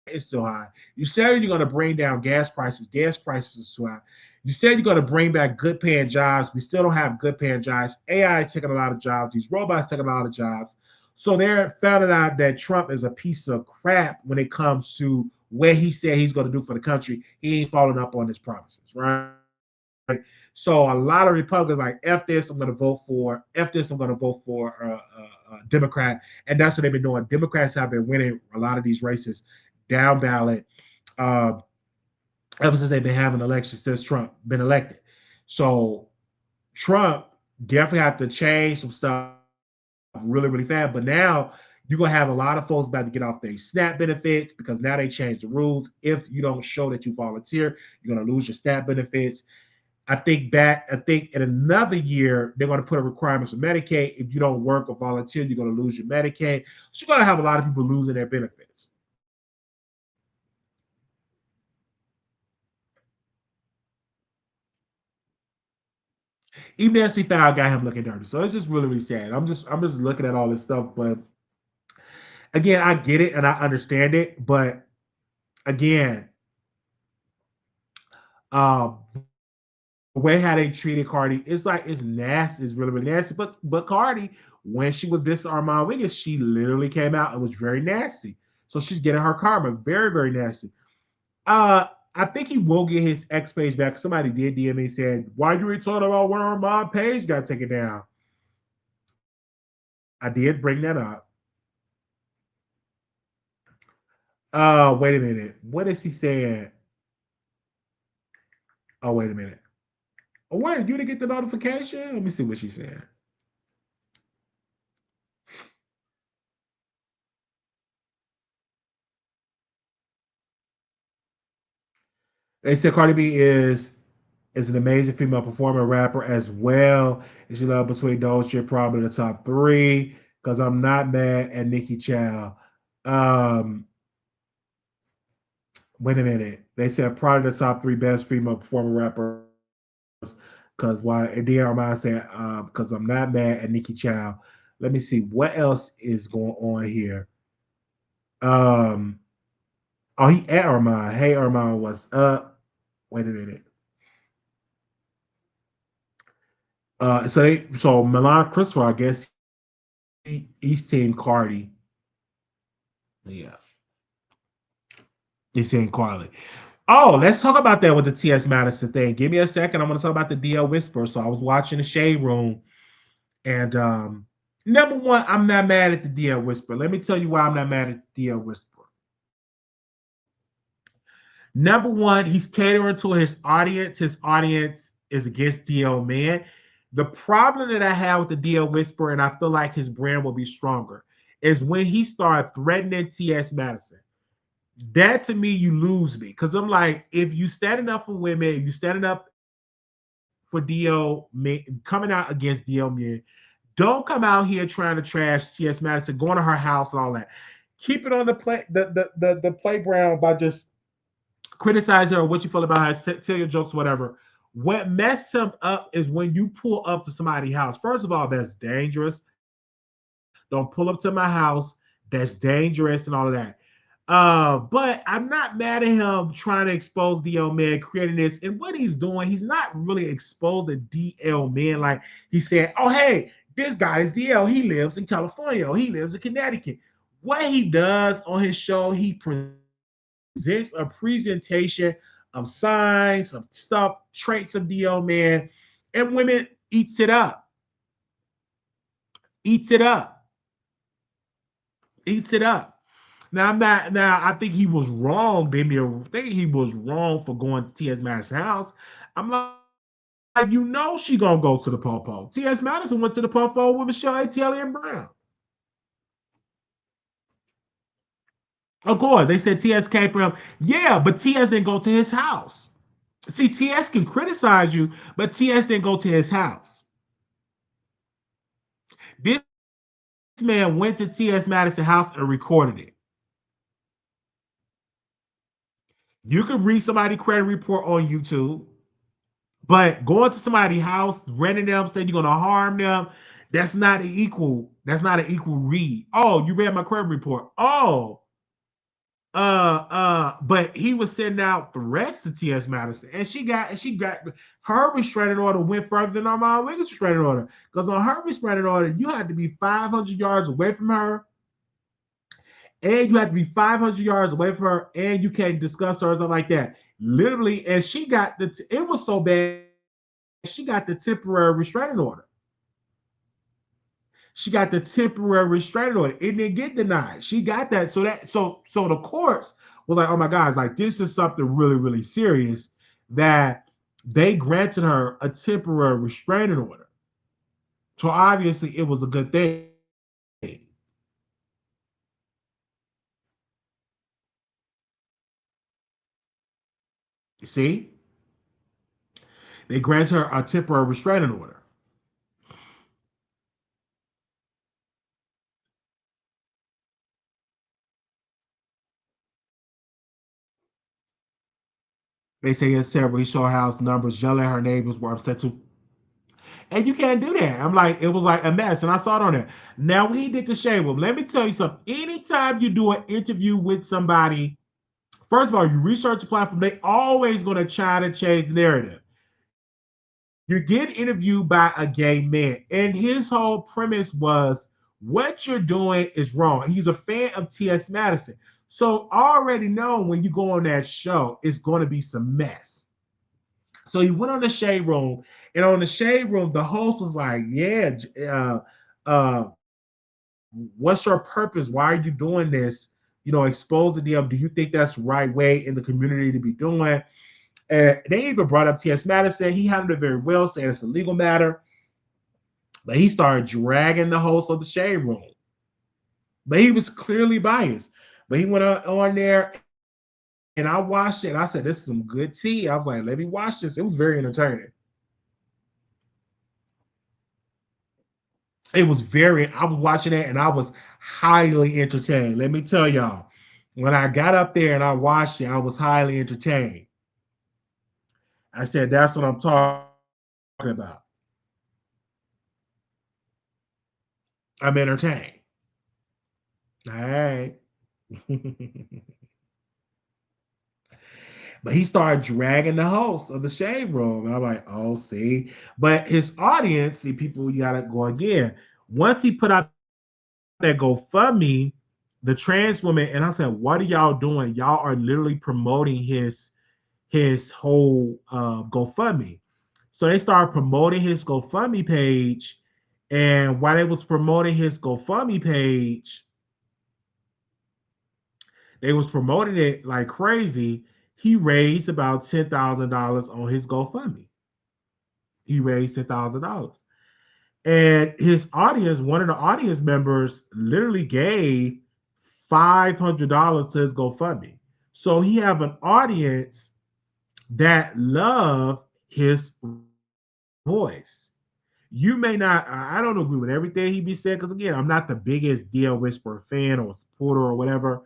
is still high. You said you're gonna bring down gas prices. Gas prices are still high. You said you're gonna bring back good paying jobs. We still don't have good paying jobs. AI is taking a lot of jobs. These robots taking a lot of jobs. So they're found out that Trump is a piece of crap when it comes to what he said he's going to do for the country. He ain't following up on his promises, right? So a lot of Republicans like F this, I'm going to vote for F this, I'm going to vote for Democrat, and that's what they've been doing. Democrats have been winning a lot of these races down ballot uh, ever since they've been having elections since Trump been elected. So Trump definitely have to change some stuff really, really fast. But now you're gonna have a lot of folks about to get off their SNAP benefits because now they changed the rules. If you don't show that you volunteer, you're gonna lose your SNAP benefits. I think in another year they're gonna put a requirement for Medicaid. If you don't work or volunteer, you're gonna lose your Medicaid. So you're gonna have a lot of people losing their benefits. Even Nancy Fowl got him looking dirty. So it's just really, really sad. I'm just looking at all this stuff, but again, I get it and I understand it, but again, um, the way how they treated Cardi, it's like it's nasty. It's really, really nasty. But Cardi, when she was this Armon Wiggins, she literally came out and was very nasty. So she's getting her karma. Very, very nasty. I think he will get his X page back. Somebody did DM me and said, why you ain't talking about when Armon page got taken down? I did bring that up. Wait a minute. What is he saying? Oh, wait a minute. Oh, wait, you didn't get the notification? Let me see what she said. They said Cardi B is is an amazing female performer, rapper as well. And she love between those, she probably the top three. Because I'm not mad at Nikki Chow. Um, Wait a minute. They said probably the top three best female performer rappers. Because why? And DRMI said, because I'm not mad at Nikki Chow. Let me see what else is going on here. Um, oh, he at Armon. Hey, Armon, what's up? Wait a minute. So Milan Christopher, I guess he's team Cardi. Yeah, he's team Cardi. Oh, let's talk about that with the T.S. Madison thing. Give me a second. I'm going to talk about the DL Whisper. So I was watching the Shade Room, and number one, I'm not mad at the DL Whisper. Let me tell you why I'm not mad at the DL Whisper. Number one, he's catering to his audience. His audience is against DL Man. The problem that I have with the DL Whisper, and I feel like his brand will be stronger, is when he started threatening T.S. Madison. That to me, you lose me. Because I'm like, if you standing up for women, if you standing up for DL Man, coming out against DL Man, don't come out here trying to trash T.S. Madison, going to her house and all that. Keep it on the playground by just criticize her or what you feel about her, tell your jokes, whatever. What messed him up is when you pull up to somebody's house. First of all, that's dangerous. Don't pull up to my house. That's dangerous and all of that. But I'm not mad at him trying to expose DL Man, creating this. And what he's doing, he's not really exposing DL Man. Like he said, oh, hey, this guy is DL. He lives in California. He lives in Connecticut. What he does on his show, he presents a presentation of signs, of stuff, traits of DL Man, and women eats it up, eats it up, eats it up. Now I'm not. Now I think he was wrong. Maybe I think he was wrong for going to T.S. Madison's house. I'm like, you know, she gonna go to the popo. T.S. Madison went to the popo with Michelle A. Kelly and Brown. Of course, they said T.S. came from him. Yeah, but T.S. didn't go to his house. See, T.S. can criticize you, but T.S. didn't go to his house. This man went to T.S. Madison's house and recorded it. You can read somebody's credit report on YouTube, but going to somebody's house, renting them, saying you're gonna harm them, that's not an equal. That's not an equal read. Oh, you read my credit report. Oh, but he was sending out threats to T.S. Madison, and she got her restraining order went further than Armon Wiggins' restraining order. Because on her restraining order, you had to be 500 yards away from her, and you have to be 500 yards away from her, and you can't discuss her or something like that. Literally, and she got it was so bad, she got the temporary restraining order. She got the temporary restraining order. It didn't get denied. She got that. So the courts was like, oh my God, it's like this is something really, really serious that they granted her a temporary restraining order. So obviously it was a good thing. You see? They granted her a temporary restraining order. They say it's terrible. He showed house numbers, yelling at her neighbors were upset too. And you can't do that. I'm like, it was like a mess. And I saw it on there. Now, when he did the shade room, let me tell you something. Anytime you do an interview with somebody, first of all, you research the platform, they always going to try to change the narrative. You get interviewed by a gay man, and his whole premise was what you're doing is wrong. He's a fan of T.S. Madison. So already know when you go on that show, it's going to be some mess. So he went on the shade room, and on the shade room, the host was like, "Yeah, uh, what's your purpose? Why are you doing this? You know, exposing them. Do you think that's the right way in the community to be doing?" And they even brought up T.S. Madison. He handled it very well, saying it's a legal matter. But he started dragging the host of the shade room. But he was clearly biased. But he went on there And I watched it and I said, this is some good tea. I was like, let me watch this. It was very entertaining. I was watching it and I was highly entertained. Let me tell y'all, when I got up there and I watched it, I was highly entertained. I said, that's what I'm talking about. I'm entertained. All right. But he started dragging the host of the shade room. And I'm like, oh, see. But his audience, see, people, you gotta go again. Once he put out that GoFundMe, the trans woman, and I said, what are y'all doing? Y'all are literally promoting his whole GoFundMe. So they started promoting his GoFundMe page. And while they was promoting his GoFundMe page, they was promoting it like crazy. He raised about $10,000 on his GoFundMe. He raised $10,000. And his audience, one of the audience members literally gave $500 to his GoFundMe. So he have an audience that love his voice. You may not, I don't agree with everything he be said, because again, I'm not the biggest DL Whisperer fan or supporter or whatever,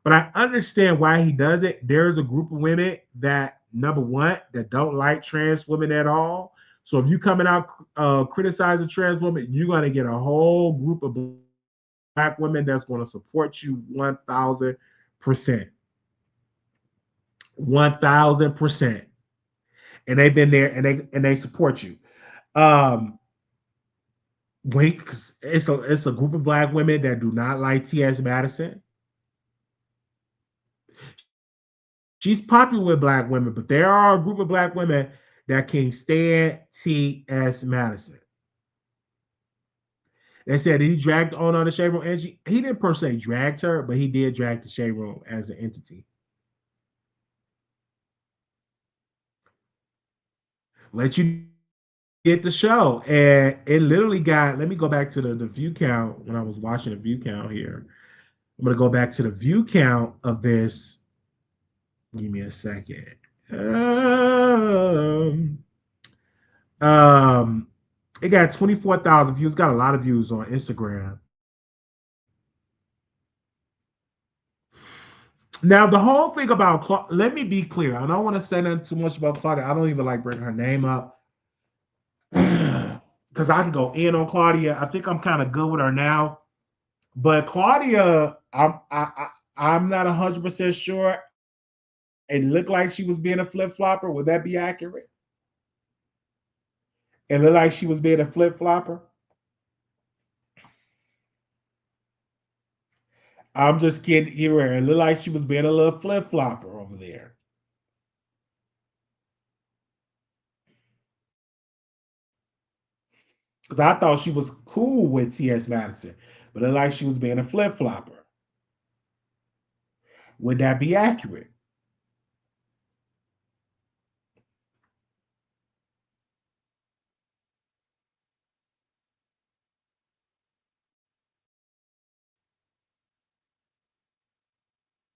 but I understand why he does it. There's a group of women that, number one, that don't like trans women at all. So if you coming out criticizing trans women, you're going to get a whole group of black women that's going to support you 1,000%. 1,000%. And they've been there and they support you. Wait, because it's a group of black women that do not like T.S. Madison. She's popular with black women, but there are a group of black women that can stand T.S. Madison. They said that he dragged on the Shade Room, and he didn't per se drag her, but he did drag the Shade Room as an entity. Let you get the show, and it literally got. Let me go back to the view count when I was watching the view count here. I'm gonna go back to the view count of this. Give me a second. Um, um, it got 24,000 views. Got a lot of views on Instagram. Now, the whole thing about let me be clear. I don't want to say nothing too much about Claudia. I don't even like bringing her name up because I can go in on Claudia. I think I'm kind of good with her now, but Claudia, I'm not 100% sure. It looked like she was being a flip flopper. Would that be accurate? It looked like she was being a flip flopper. I'm just kidding here. It looked like she was being a little flip flopper over there. Because I thought she was cool with T.S. Madison, but it looked like she was being a flip flopper. Would that be accurate?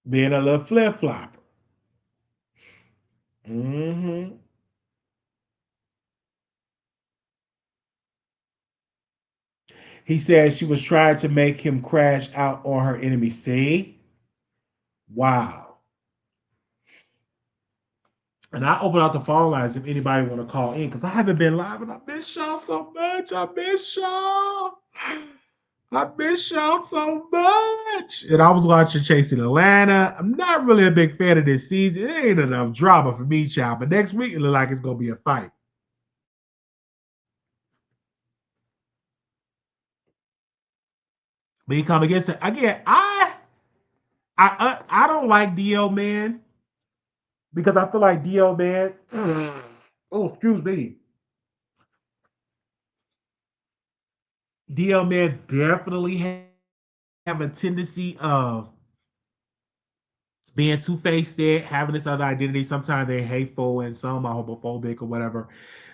Being a little flip flopper. Hmm. He said she was trying to make him crash out on her enemy. See? Wow. And I open up the phone lines if anybody want to call in because I haven't been live and I miss y'all so much. I miss y'all. I miss y'all so much. And I was watching Chasing Atlanta. I'm not really a big fan of this season. It ain't enough drama for me, child. But next week it look like it's gonna be a fight. But he come against it again. I don't like DL man because I feel like DL man. Oh, excuse me. DL man definitely have a tendency of being two-faced there, having this other identity. Sometimes they're hateful and some are homophobic or whatever.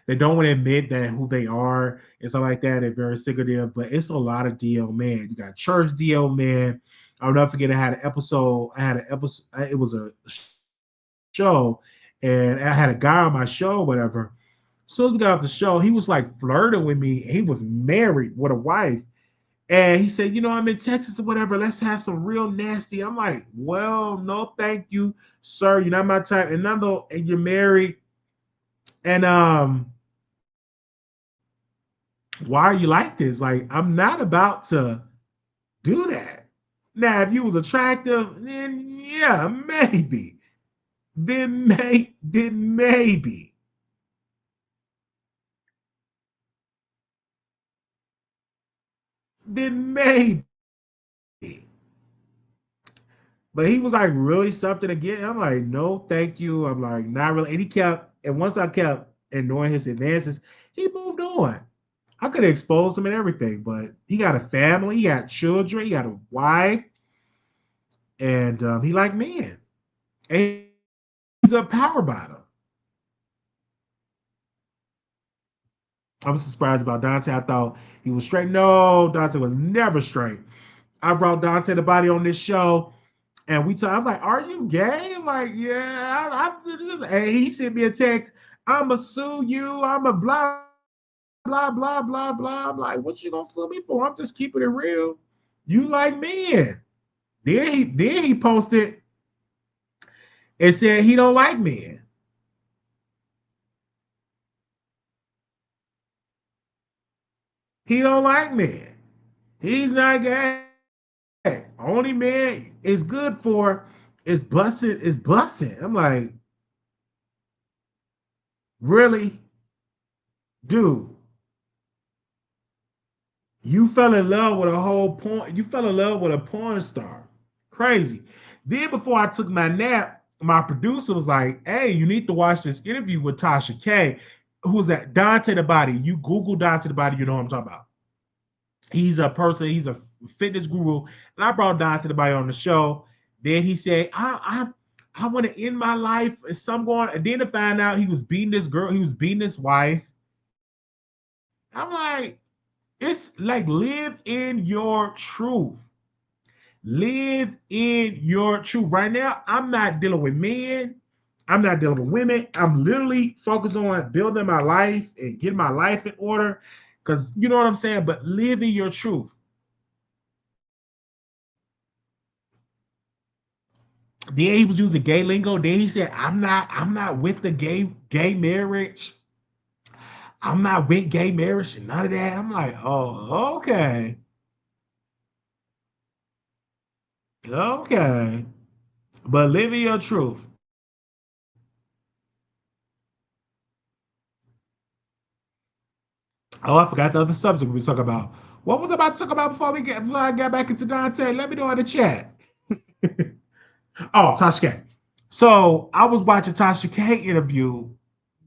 They don't want to admit that who they are and stuff like that. They're very secretive, but it's a lot of DL man. You got church DL man. I'll never forget. I had an episode. It was a show, and I had a guy on my show, whatever. As soon as we got off the show, he was like flirting with me. He was married with a wife. And he said, I'm in Texas or whatever. Let's have some real nasty. I'm like, well, no, thank you, sir. You're not my type. And you're married. And why are you like this? Like, I'm not about to do that. Now, if you was attractive, then yeah, maybe. Then maybe. Then maybe. But he was like really something again. I'm like, no, thank you. I'm like, not really. And once I kept ignoring his advances, he moved on. I could have exposed him and everything, but he got a family, he got children, he got a wife, and he like men. And he's a power bottom. I was surprised about Dante. I thought he was straight. No, Dante was never straight. I brought Dante the body on this show, and we talked. I'm like, "Are you gay?" I'm like, "Yeah." And he sent me a text. I'ma sue you. I'ma blah blah blah blah blah. I'm like, "What you gonna sue me for?" I'm just keeping it real. You like men. Then he posted and said he don't like men. He don't like men. He's not gay. Only man is good for is busting. I'm like, really, dude? You fell in love with a whole porn. You fell in love with a porn star. Crazy. Then before I took my nap, my producer was like, "Hey, you need to watch this interview with Tasha K." Who's that? Dante the Body. You Google Dante the Body, you know what I'm talking about. He's a person. He's a fitness guru, and I brought Dante the Body on the show. Then he said, I want to end my life as some going." And then to find out he was beating this girl. He was beating his wife. I'm like, it's like live in your truth. Live in your truth. Right now, I'm not dealing with men. I'm not dealing with women. I'm literally focused on building my life and getting my life in order. Because you know what I'm saying? But live in your truth. Then he was using gay lingo. Then he said, I'm not with the gay marriage. I'm not with gay marriage and none of that. I'm like, oh, okay. Okay. But live in your truth. Oh, I forgot the other subject we was talking about. What was I about to talk about before I got back into Dante? Let me know in the chat. Oh, Tasha K. So I was watching Tasha K interview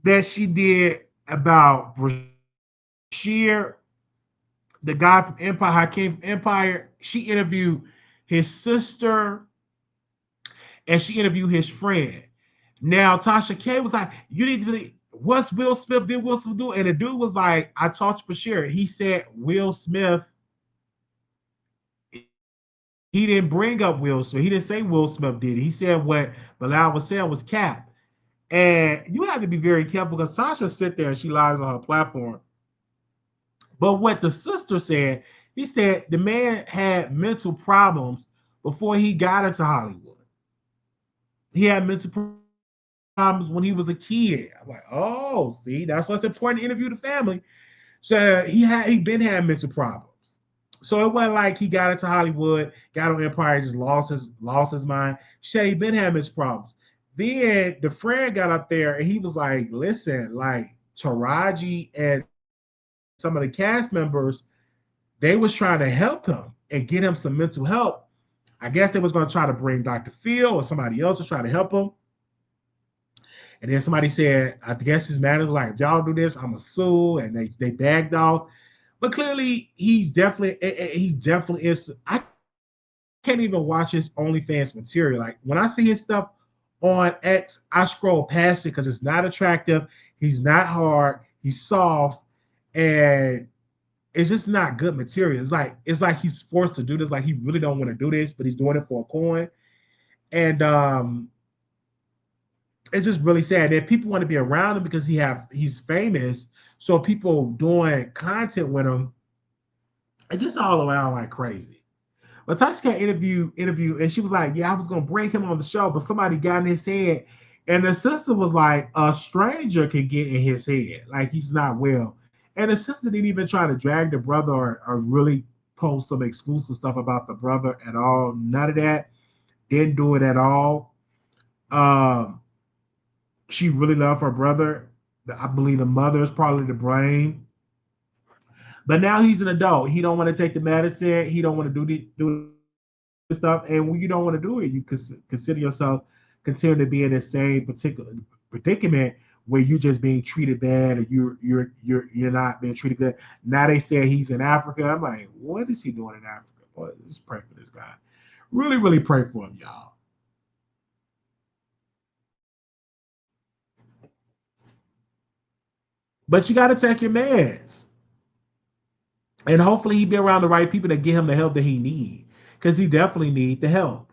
that she did about Bashir, the guy from Empire, Hakeem from Empire. She interviewed his sister and she interviewed his friend. Now Tasha K was like, "You need to be, what's Will Smith did Will Smith do?" And the dude was like, "I talked to Bashir. He said Will Smith, he didn't bring up Will Smith. He didn't say Will Smith did it. He said what Bilal was saying was cap." And you have to be very careful because Tasha sit there and she lies on her platform. But what the sister said, he said the man had mental problems before he got into Hollywood. He had mental problems when he was a kid. I'm like, oh, see, that's what's important to interview the family. So he been had mental problems. So it wasn't like he got into Hollywood, got on Empire, just lost his mind. She said he been having mental problems. Then the friend got up there and he was like, listen, like Taraji and some of the cast members, they was trying to help him and get him some mental help. I guess they was going to try to bring Dr. Phil or somebody else to try to help him. And then somebody said, I guess his manager was like, if y'all do this, I'm going to sue. And they bagged off. But clearly, he definitely is. I can't even watch his OnlyFans material. Like when I see his stuff on X, I scroll past it because it's not attractive. He's not hard. He's soft. And it's just not good material. It's like he's forced to do this. Like he really don't want to do this, but he's doing it for a coin. And It's just really sad that people want to be around him because he's famous. So people doing content with him, it's just all around like crazy. But Tasha got interview, and she was like, "Yeah, I was gonna bring him on the show, but somebody got in his head." And the sister was like, "A stranger can get in his head, like he's not well." And the sister didn't even try to drag the brother or really post some exclusive stuff about the brother at all. None of that. Didn't do it at all. Um, she really loved her brother. I believe the mother is probably to blame. But now he's an adult. He don't want to take the medicine. He don't want to do stuff. And when you don't want to do it, you consider yourself continue to be in the same particular predicament where you're just being treated bad or you're not being treated good. Now they say he's in Africa. I'm like, what is he doing in Africa? Boy, just pray for this guy. Really, really pray for him, y'all. But you got to take your meds, and hopefully he be around the right people that get him the help that he need, because he definitely need the help.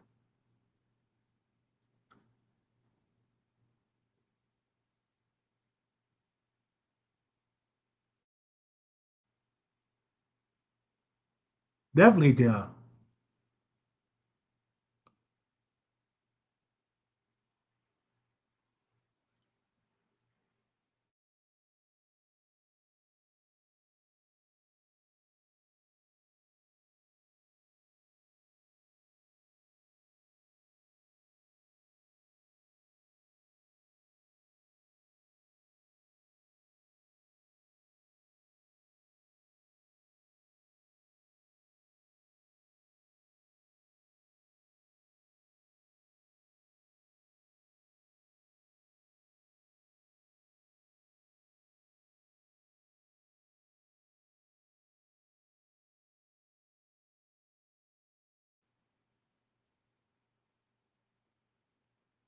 Definitely do.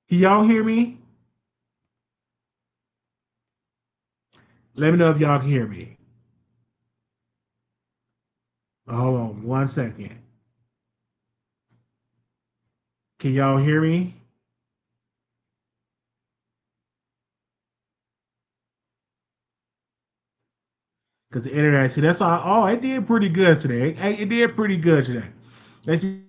Can y'all hear me? Let me know if y'all can hear me. Hold on 1 second. Can y'all hear me? Because the internet, see, that's all. Oh, it did pretty good today. It did pretty good today. Let's see,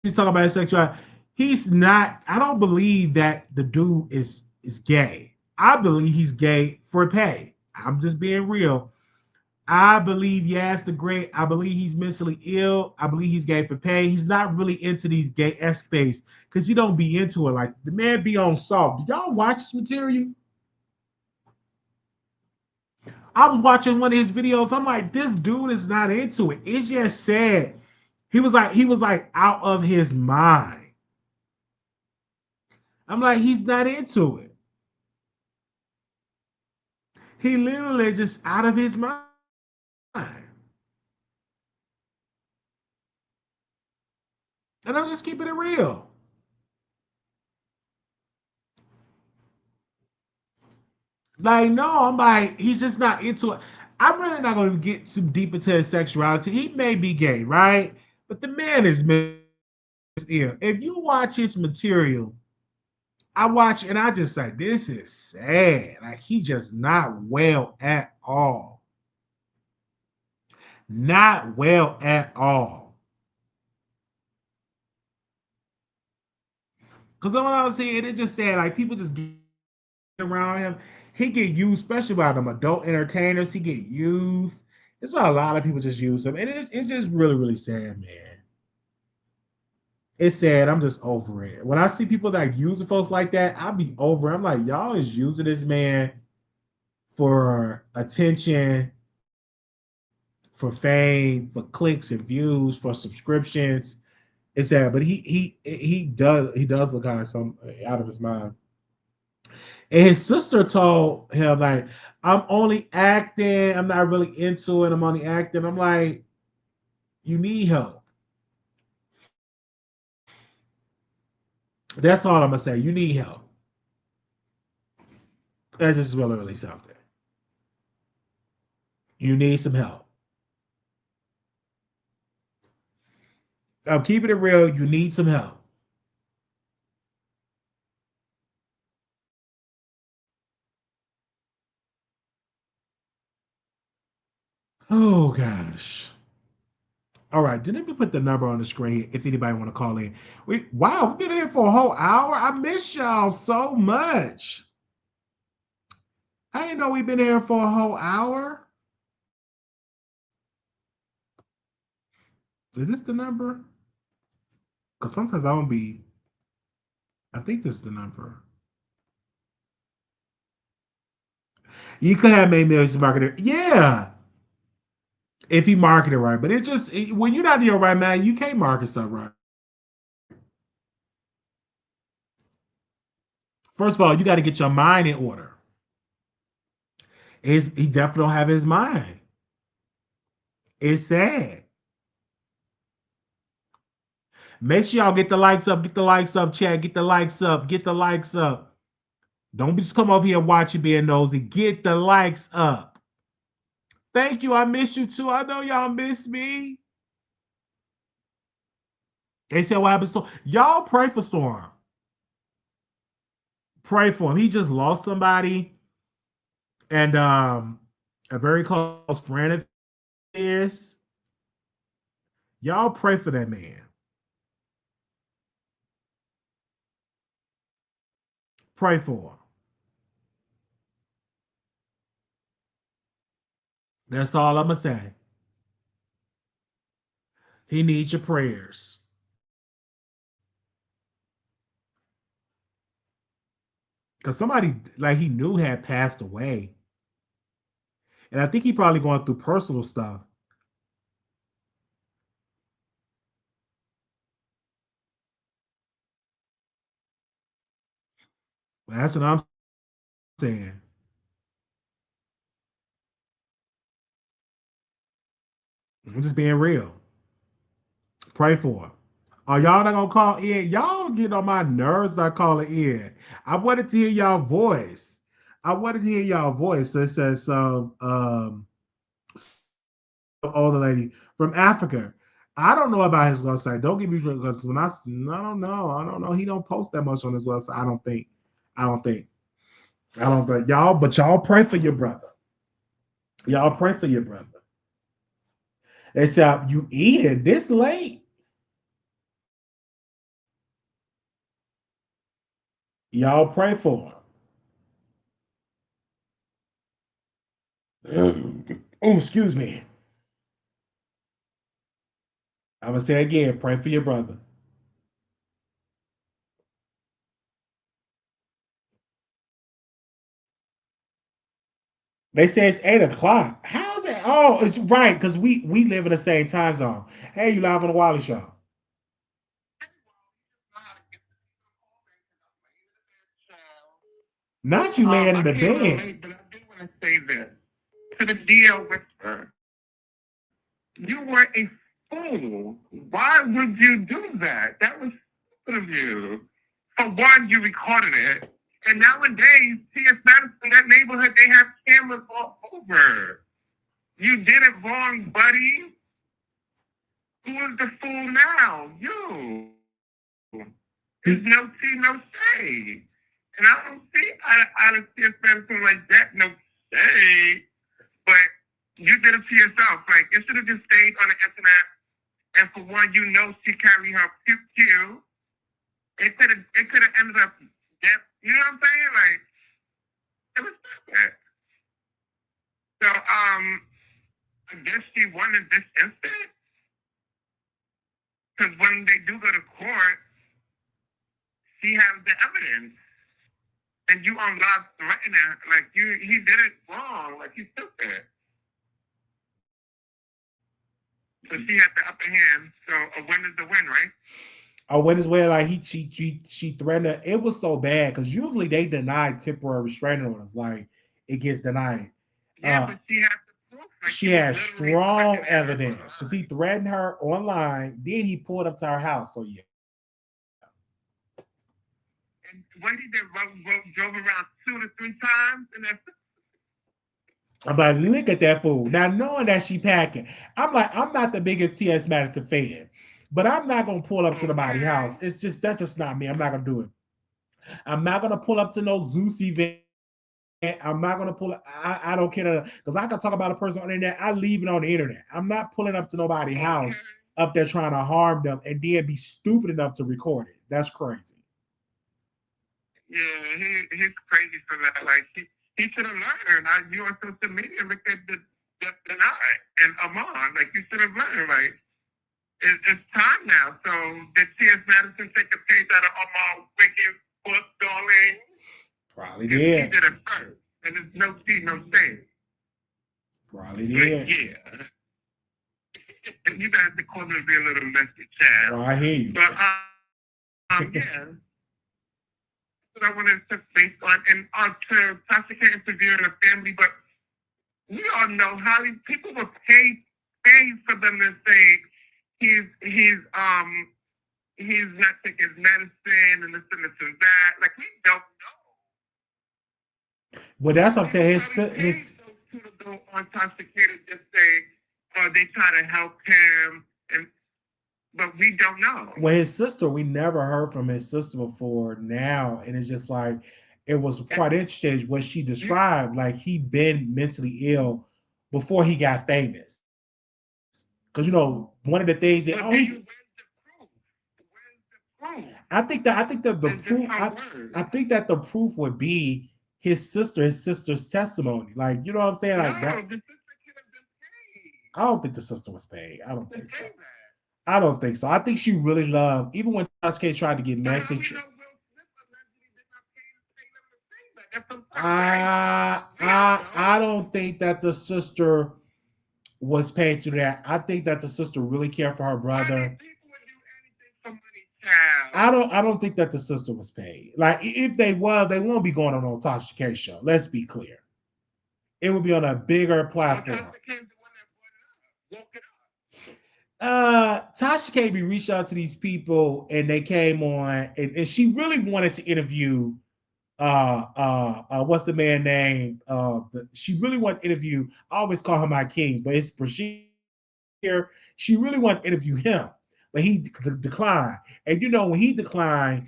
he's talking about his sexuality. He's not. I don't believe that the dude is gay. I believe he's gay for pay. I'm just being real. I believe Yas the Great. I believe he's mentally ill. I believe he's gay for pay. He's not really into these gay escapades because he don't be into it. Like the man be on salt. Did y'all watch this material? I was watching one of his videos. I'm like, this dude is not into it. It's just sad. He was like out of his mind. I'm like, he's not into it. He literally just out of his mind. And I'm just keeping it real. Like, no, I'm like, he's just not into it. I'm really not going to get too deep into his sexuality. He may be gay, right? But the man is ill. If you watch his material, I watch and I just say, this is sad. Like, he just not well at all. Not well at all. Because when I was saying, it just said, like, people just get around him. He get used, especially by them adult entertainers. He get used. It's a lot of people just use him. And it's just really, really sad, man. It's sad. I'm just over it. When I see people that using folks like that, I be over it. I'm like, y'all is using this man for attention, for fame, for clicks and views, for subscriptions. It's sad, but he does look kind of some out of his mind. And his sister told him like, "I'm only acting. I'm not really into it. I'm only acting." I'm like, "You need help." That's all I'm gonna say. You need help. That's just really, really something. You need some help. I'm keeping it real. You need some help. Oh gosh. All right, then let me put the number on the screen if anybody want to call in. Wow, we've been here for a whole hour. I miss y'all so much. I didn't know we've been here for a whole hour. Is this the number? Because sometimes I don't be. I think this is the number. You could have made millions marketer. Yeah, if he marketed right. But when you're not in your right man, you can't market stuff right. First of all, you got to get your mind in order. He definitely don't have his mind. It's sad. Make sure y'all get the likes up, get the likes up, chat, get the likes up, get the likes up. Don't just come over here and watch you being nosy. Get the likes up. Thank you. I miss you too. I know y'all miss me. They said what happened. So y'all pray for Storm. Pray for him. He just lost somebody, and a very close friend of his. Y'all pray for that man. Pray for him. That's all I'm gonna say. He needs your prayers. Because somebody like he knew had passed away. And I think he probably going through personal stuff. That's what I'm saying. I'm just being real. Pray for him. Are y'all not gonna call in? Y'all getting on my nerves not calling in. I wanted to hear y'all voice. I wanted to hear y'all voice. So it says some older lady from Africa. I don't know about his website. Don't get me wrong, because I don't know. I don't know. He don't post that much on his website. I don't think. I don't think. I don't think y'all, but y'all pray for your brother. Y'all pray for your brother. They said you eating this late. Y'all pray for him. Oh, excuse me. I'm gonna say again, pray for your brother. They say it's 8 o'clock. How's it? Oh, it's right, because we live in the same time zone. Hey, you live on the Wiley show. Not you laying in the bed. But I do want to say this to the deal with her. You were a fool. Why would you do that? That was stupid of you. For one, you recorded it. And nowadays, T.S. Madison, that neighborhood, they have cameras all over. You did it wrong, buddy. Who is the fool now? You. There's no tea, no shade. And I don't see out of T.S. Madison like that, no shade. But you did it to yourself. Like, it should have just stayed on the internet. And for one, you know she carried her pew. It could have ended up death. You know what I'm saying? Like, it was bad. So I guess she won in this instance. Because when they do go to court, she has the evidence. And you on live threatening her. Like he did it wrong. Like he took it. So she had the upper hand. So a win is a win, right? I went as well. Like she threatened her. It was so bad because usually they deny temporary restraining orders. Like it gets denied. Yeah, but she had the proof. Like She has strong evidence because he threatened her online. Then he pulled up to her house. So yeah. And when he did drove around 2 to 3 times, and then I'm like, look at that fool. Now knowing that she packing, I'm like, I'm not the biggest T.S. Madison fan, but I'm not gonna pull up to nobody's house. It's just that's just not me. I'm not gonna do it. I'm not gonna pull up to no Zeus event. I'm not gonna pull it. I don't care because I can talk about a person on the internet. I leave it on the internet. I'm not pulling up to nobody's Okay. house up there trying to harm them and then be stupid enough to record it. That's crazy. Yeah, he's crazy for that. Like he should have learned. You on social media look at the night and Armon. Like you should have learned. Like it's time now. So did T.S. Madison take a page out of Armon Wiggins' book, darling? Probably Because he did. did it first, and there's no tea, no shame. Probably But did. yeah, you got to call me to be a little messy, child. Oh, I hear you. But yeah. That I wanted to face on and to Tasha K interviewing a family, but we all know how these people will pay for them to say he's not taking his medicine and this and this and that. Like we don't know. Well, that's what I'm saying. People probably paid those two to go on Tasha K to just say, they try to help him and but we don't know. Well, his sister, we never heard from his sister before now, and it's just like it was quite interesting what she described. Like he been mentally ill before he got famous, because one of the things that I think that the proof I think that the proof would be his sister's testimony. Like you know what I'm saying? Like that. I don't think the sister was paid. I don't think so. I don't think so. I think she really loved, even when Josh K tried to get message. I don't think that the sister was paid to that. I think that the sister really cared for her brother. I don't think that the sister was paid. Like if they was, they won't be going on Tasha K show. Let's be clear. It would be on a bigger platform. Tasha K reached out to these people and they came on and she really wanted to interview what's the man name? She really wanted to interview, I always call her my king, but it's Brashear. She really wanted to interview him, but he declined. And when he declined,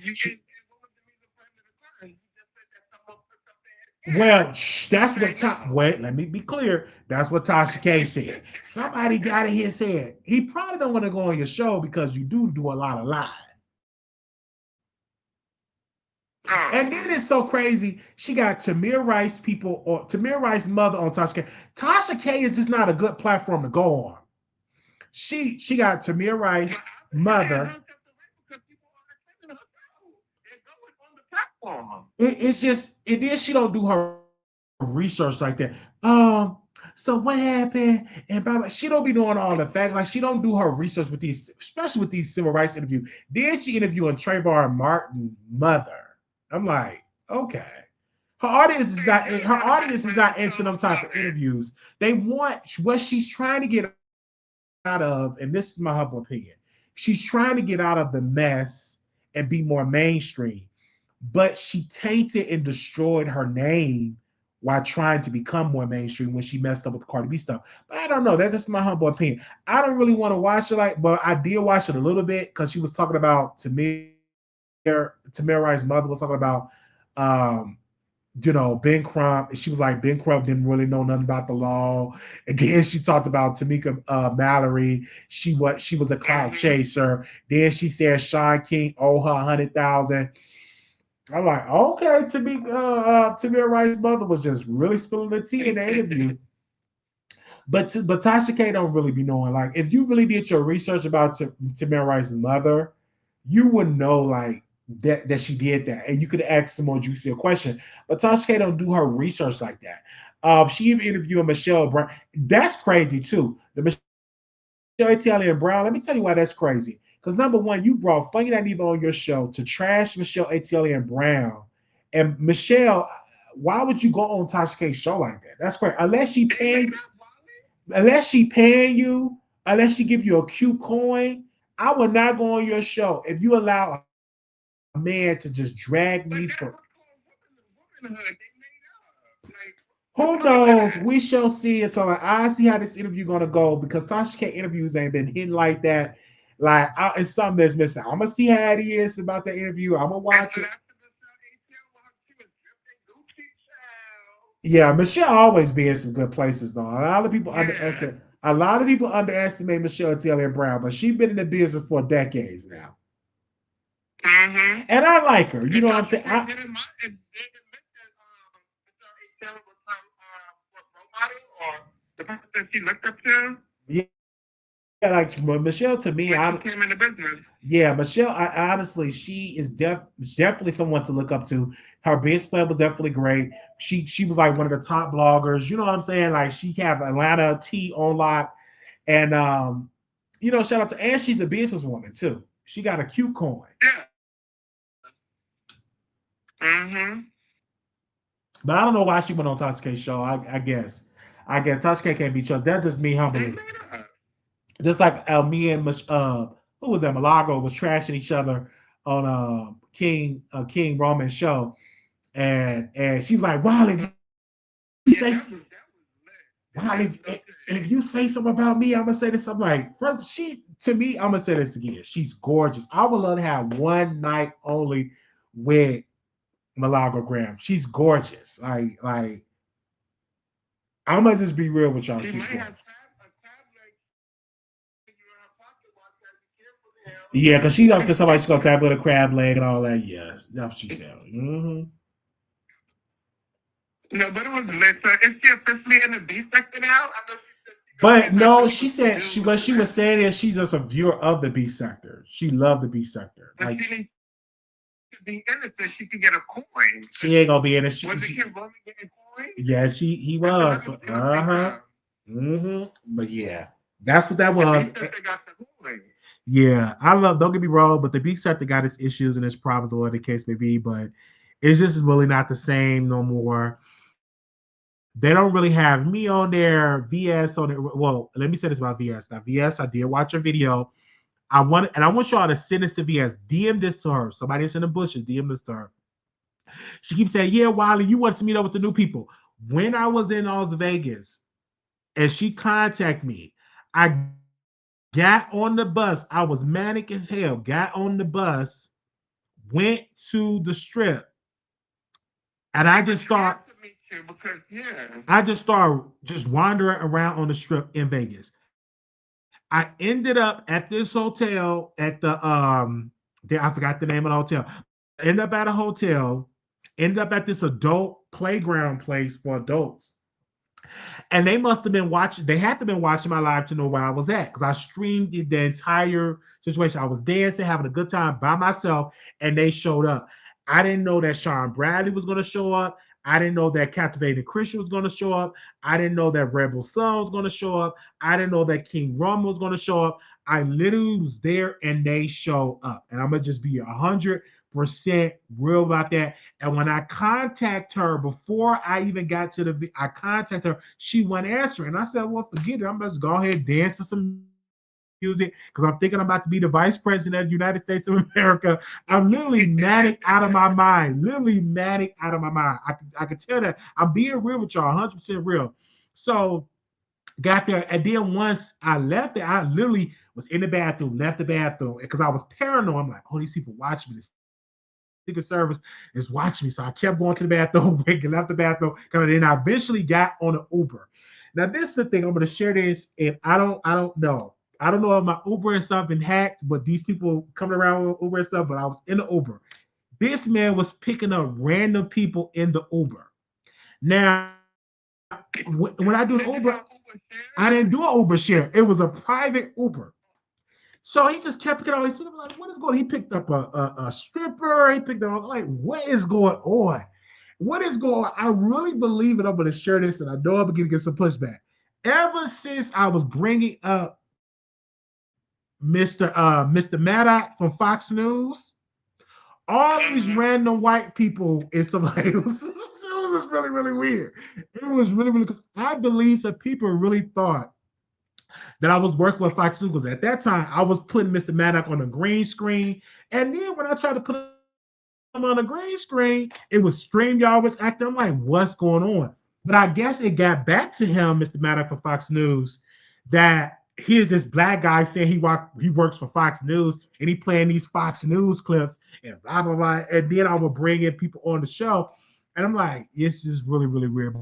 well, that's what wait, let me be clear. That's what Tasha K said. Somebody got in here said he probably don't want to go on your show because you do a lot of lying. And then it's so crazy. She got Tamir Rice people or Tamir Rice mother on Tasha K. Tasha K is just not a good platform to go on. She got Tamir Rice mother. It's just it is she don't do her research like that. So what happened? And she don't be doing all the facts. Like she don't do her research with these, especially with these civil rights interviews. Then she interviewing Trayvon Martin mother. I'm like, okay. Her audience is not into them type of interviews. They want what she's trying to get out of, and this is my humble opinion. She's trying to get out of the mess and be more mainstream, but she tainted and destroyed her name while trying to become more mainstream when she messed up with the Cardi B stuff. But I don't know. That's just my humble opinion. I don't really want to watch it but I did watch it a little bit because she was talking about Tamir Rice's mother was talking about um, Ben Crump. She was like, Ben Crump didn't really know nothing about the law. And then she talked about Tamika Mallory. She was a clout chaser. Then she said Sean King owe her 100,000. I'm like, okay, Tamir Rice's mother was just really spilling the tea in the interview. But Tasha K don't really be knowing. Like, if you really did your research about Tamir Rice's mother, you would know like that she did that, and you could ask some more juicier question. But Tasha K don't do her research like that. She even interviewed Michelle Brown. That's crazy too. The Michelle Italian Brown. Let me tell you why that's crazy. Because number one, you brought Funny That Diva on your show to trash Michelle Italian Brown, and Michelle. Why would you go on Tasha K's show like that? That's crazy. Unless she paying you, unless she give you a cute coin, I would not go on your show if you allow a man to just drag me for. Who knows? We shall see it. So like, I see how this interview gonna go because Tasha K interviews ain't been hitting like that. Like it's something that's missing. I'm gonna see how it is about the interview. I'm gonna watch it. Yeah, Michelle always be in some good places though. Yeah. A lot of people underestimate Michelle Taylor Brown, but she's been in the business for decades now. Mm-hmm. And I like her. You And know what I'm don't you saying? think didn't mention Michelle was some role model or the person that she looked up to Yeah, like Michelle to me, when she came into business? yeah, Michelle, honestly, she is definitely someone to look up to. Her business plan was definitely great. She was like one of the top bloggers. You know what I'm saying? Like she have Atlanta tea on lock, and shout out to, and she's a businesswoman too. She got a cute coin, Yeah. Mm-hmm. but I don't know why she went on Tasha K's show. I guess Tasha K can't be trusted. That's just me They humbly. made up. Just like me and who was that? Malago was trashing each other on King Roman show, and she was like, Wiley, if you Yeah, say that was lit. Wiley, There's no if you say something about me, I'm gonna say this. I'm like, first, she to me, I'm gonna say this again. She's gorgeous. I would love to have one night only with Malago Graham. She's gorgeous. Like I'm gonna just be real with y'all. she She's might have gorgeous. a crab leg in her pocket while trying to be careful Yeah, because she's up to somebody. She's gonna tap with a crab leg and all that. Yeah, that's what she there. said. Mm-hmm. No, but it was lit. So is she officially in the B sector now? I know she said she gonna But get back no, with she some said deals what with she was that. saying is she's just a viewer of the B sector. She loved the B sector. But Like she needs to be in it so she can get a coin. she ain't gonna be in it. Was it Kim Roman getting coins? Yeah, he That's was. another deal they have. But yeah, that's what that The B was. sector got the coins. Yeah, I love. Don't get me wrong, but the B sector got its issues and its problems, or whatever the case may be. But it's just really not the same no more. They don't really have me on there. VS on it. Well, let me say this about VS. Now, VS, I did watch your video. I want y'all to send this to VS. DM this to her. Somebody that's in the bushes, DM this to her. She keeps saying, "Yeah, Wiley, you wanted to meet up with the new people." When I was in Las Vegas and she contacted me, I got on the bus. I was manic as hell. Got on the bus, went to the strip, and She was scared to meet you because I just started just wandering around on the strip in Vegas. I ended up at this hotel at I forgot the name of the hotel. Ended up at a hotel, ended up at this adult playground place for adults. And they must have been watching, they had to have been watching my live to know where I was at because I streamed the entire situation. I was dancing, having a good time by myself, and they showed up. I didn't know that Sean Bradley was going to show up. I didn't know that Captivated Christian was going to show up. I didn't know that Rebel Sun was going to show up. I didn't know that King Rum was going to show up. I literally was there and they show up. And I'm going to just be 100% real about that. And when I contact her before I even got to I contact her, she wouldn't answer. And I said, well, forget it. I'm just go ahead and dance to some music because I'm thinking I'm about to be the vice president of the United States of America. I'm literally manic out of my mind. Literally manic out of my mind. I could tell that. I'm being real with y'all, 100% real. So got there, and then once I left it, I literally was in the bathroom, left the bathroom because I was paranoid. I'm like, oh, these people watch me. The Secret Service is watching me. So I kept going to the bathroom, left the bathroom, and then I eventually got on an Uber. Now, this is the thing. I'm going to share this, and I don't know. I don't know if my Uber and stuff been hacked, but these people coming around with Uber and stuff. But I was in the Uber. This man was picking up random people in the Uber. Now, when I do the Uber, I didn't do an Uber share. It was a private Uber. So he just kept picking all these people. Like, what is going on? He picked up a stripper. He picked up, like, what is going on? What is going on? I really believe it. I'm going to share this, and I know I'm going to get some pushback. Ever since I was bringing up Mr. Maddox from Fox News, all these random white people and somebody else. It was just really, really weird. It was really, really because I believe some people really thought that I was working with Fox News. At that time, I was putting Mr. Maddox on a green screen. And then when I tried to put him on a green screen, it was StreamYard was acting. I'm like, what's going on? But I guess it got back to him, Mr. Maddox for Fox News, that here's this black guy saying he works for Fox News and he playing these Fox News clips and blah blah blah. And then I would bring in people on the show. And I'm like, it's just really, really weird.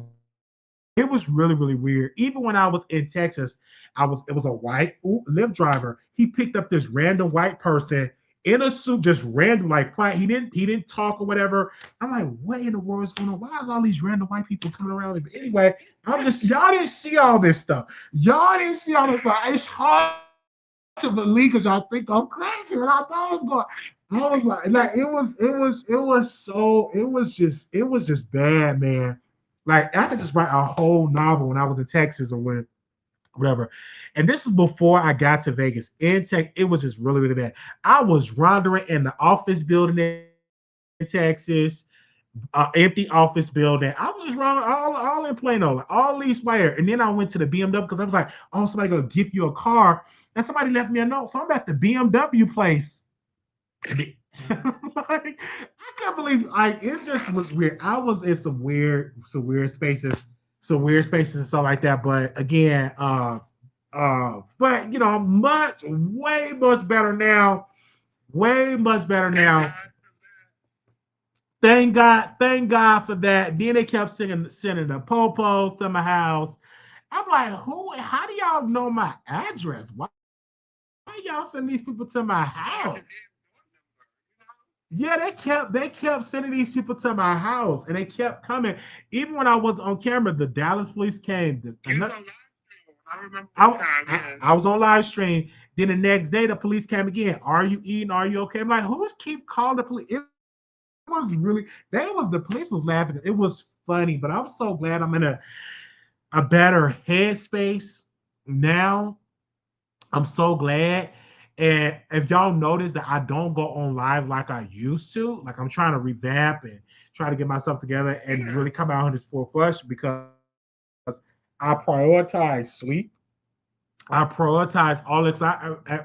It was really, really weird. Even when I was in Texas, it was a white Lyft driver. He picked up this random white person in a suit, just random, like quiet. He didn't talk or whatever. I'm like, what in the world is going on? Why is all these random white people coming around? But anyway, I'm just y'all didn't see all this stuff. Y'all didn't see all this stuff. It's hard to believe because y'all think I'm crazy, but I thought I was going. I was like it was just bad, man. Like I could just write a whole novel when I was in Texas or when whatever. And this is before I got to Vegas. In Tech, it was just really, really bad. I was wandering in the office building in Texas, empty office building. I was just running all in Plano, like, all East Fire. And then I went to the BMW because I was like, oh, somebody gonna give you a car. And somebody left me a note. So I'm at the BMW place. Like, I can't believe like it just was weird. I was in some weird spaces and stuff like that. But again, but you know, way much better now. Way much better now. Thank God for that. Then they kept sending the popos to my house. I'm like, how do y'all know my address? Why y'all send these people to my house? Yeah, they kept sending these people to my house, and they kept coming. Even when I was on camera, the Dallas police came. I remember I, that time, yeah. I was on live stream. Then the next day, the police came again. Are you eating? Are you okay? I'm like, who's keep calling the police? It was really the police was laughing. It was funny, but I'm so glad I'm in a better headspace now. I'm so glad. And if y'all notice that I don't go on live like I used to, like I'm trying to revamp and try to get myself together and really come out on this full flush because I prioritize sleep. I prioritize all this.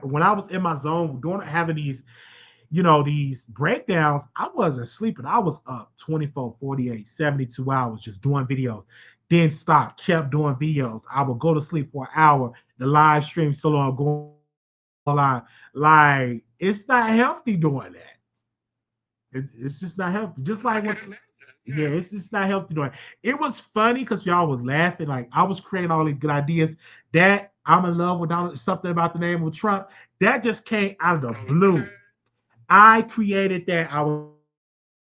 When I was in my zone, doing having these breakdowns, I wasn't sleeping. I was up 24, 48, 72 hours just doing videos. Then stopped, kept doing videos. I would go to sleep for an hour. The live stream so long, going live. Like, it's not healthy doing that. It's just not healthy. Just like what, yeah, it's just not healthy doing it. It was funny because y'all was laughing. Like, I was creating all these good ideas. That I'm in love with Donald, something about the name of Trump. That just came out of the blue. I created that. I was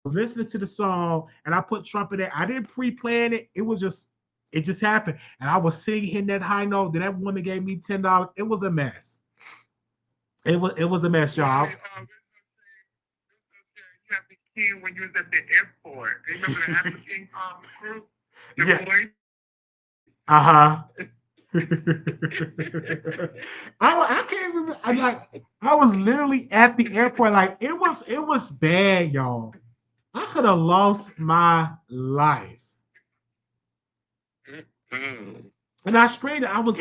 listening to the song and I put Trump in there. I didn't pre-plan it. It just happened. And I was singing hitting that high note. Then that woman gave me $10. It was a mess. It was a mess, y'all. You have the key when you was at the airport. Remember the African group? The Yeah. boys? Uh-huh. I can't remember. I was literally at the airport. Like it was bad, y'all. I could have lost my life. Mm. And I screamed. I was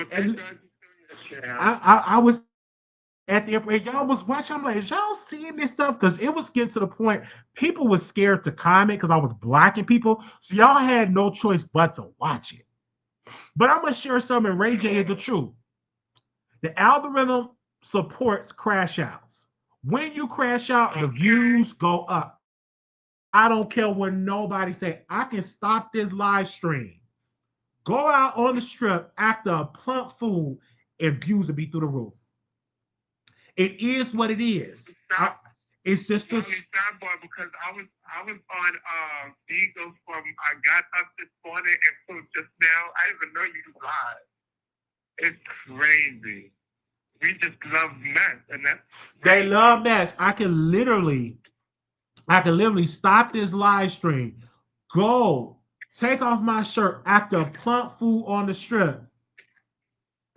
at the airport. Y'all was watching. I'm like, is y'all seeing this stuff? Because it was getting to the point people was scared to comment because I was blocking people. So y'all had no choice but to watch it. But I'm gonna share something. Ray J is the truth. The algorithm supports crash outs. When you crash out, the views go up. I don't care what nobody say. I can stop this live stream, go out on the strip, act a plump fool, and views will be through the roof. It is what it is. It's just a sidebar because I was on Beagle from I got up this morning and so just now I didn't even know you live. It's crazy. We just love mess, and that's they love mess. I can literally stop this live stream, go take off my shirt, act a plump fool on the strip,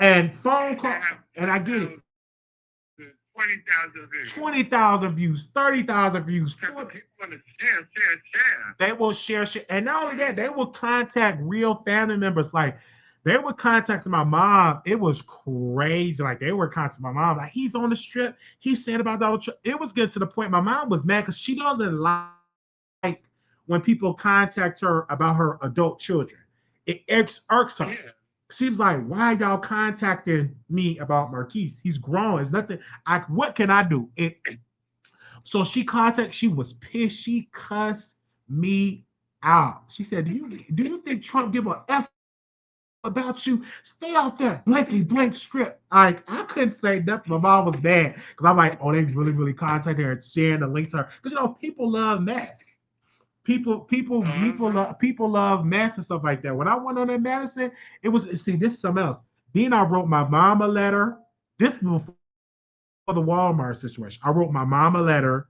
and phone call, and I get it. 20,000 views. 20,000 views, 30,000 views. People want to share. They will share shit. And not only that, they will contact real family members. Like, they would contact my mom. It was crazy. Like, they were contacting my mom. Like, he's on the strip. He's saying about Donald Trump. It was getting to the point my mom was mad because she doesn't like when people contact her about her adult children. It irks her. Yeah. Seems like, why y'all contacting me about Marquise? He's grown. It's nothing. What can I do? So she was pissed. She cussed me out. She said, do you think Trump give a F about you? Stay off that blankety blank script. Like, I couldn't say nothing. My mom was mad because I'm like, oh, they really, really contacted her and sharing the link to her. Because people love mess. People love mess and stuff like that. When I went on that Madison, it was, see, this is something else. Then I wrote my mom a letter. This was before the Walmart situation. I wrote my mom a letter.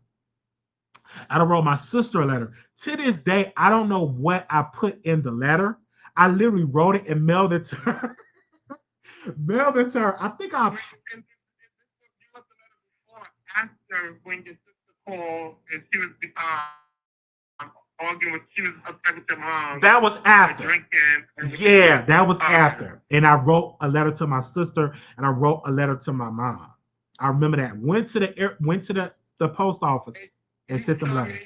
I wrote my sister a letter. To this day, I don't know what I put in the letter. I literally wrote it and mailed it to her. Mailed it to her. I think I. After when your sister called and she was arguing with, she was upset with your mom. That was after. Drinking. Yeah, that was after. And I wrote a letter to my sister and I wrote a letter to my mom. I remember that. Went to the post office and sent them letters.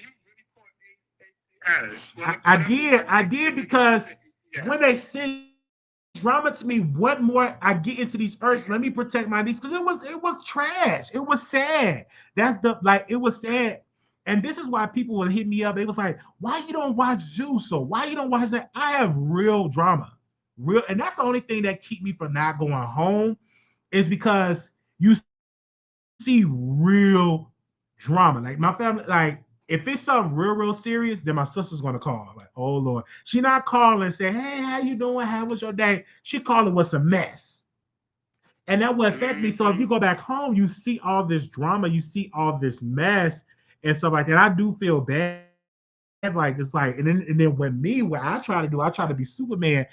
I did because when they send drama to me, what more I get into these urges? Let me protect my niece because it was trash. It was sad. That's the like it was sad. And this is why people would hit me up. They was like, "Why you don't watch Zeus? Or why you don't watch that?" I have real drama, real, and that's the only thing that keep me from not going home is because you see real drama. Like my family, like if it's something real, real serious, then my sister's gonna call. Like, oh Lord, she not calling and say, "Hey, how you doing? How was your day?" She calling what's a mess, and that will affect me. So if you go back home, you see all this drama, you see all this mess and stuff like that. I do feel bad. Like it's like, and then when what I try to do, I try to be Superman,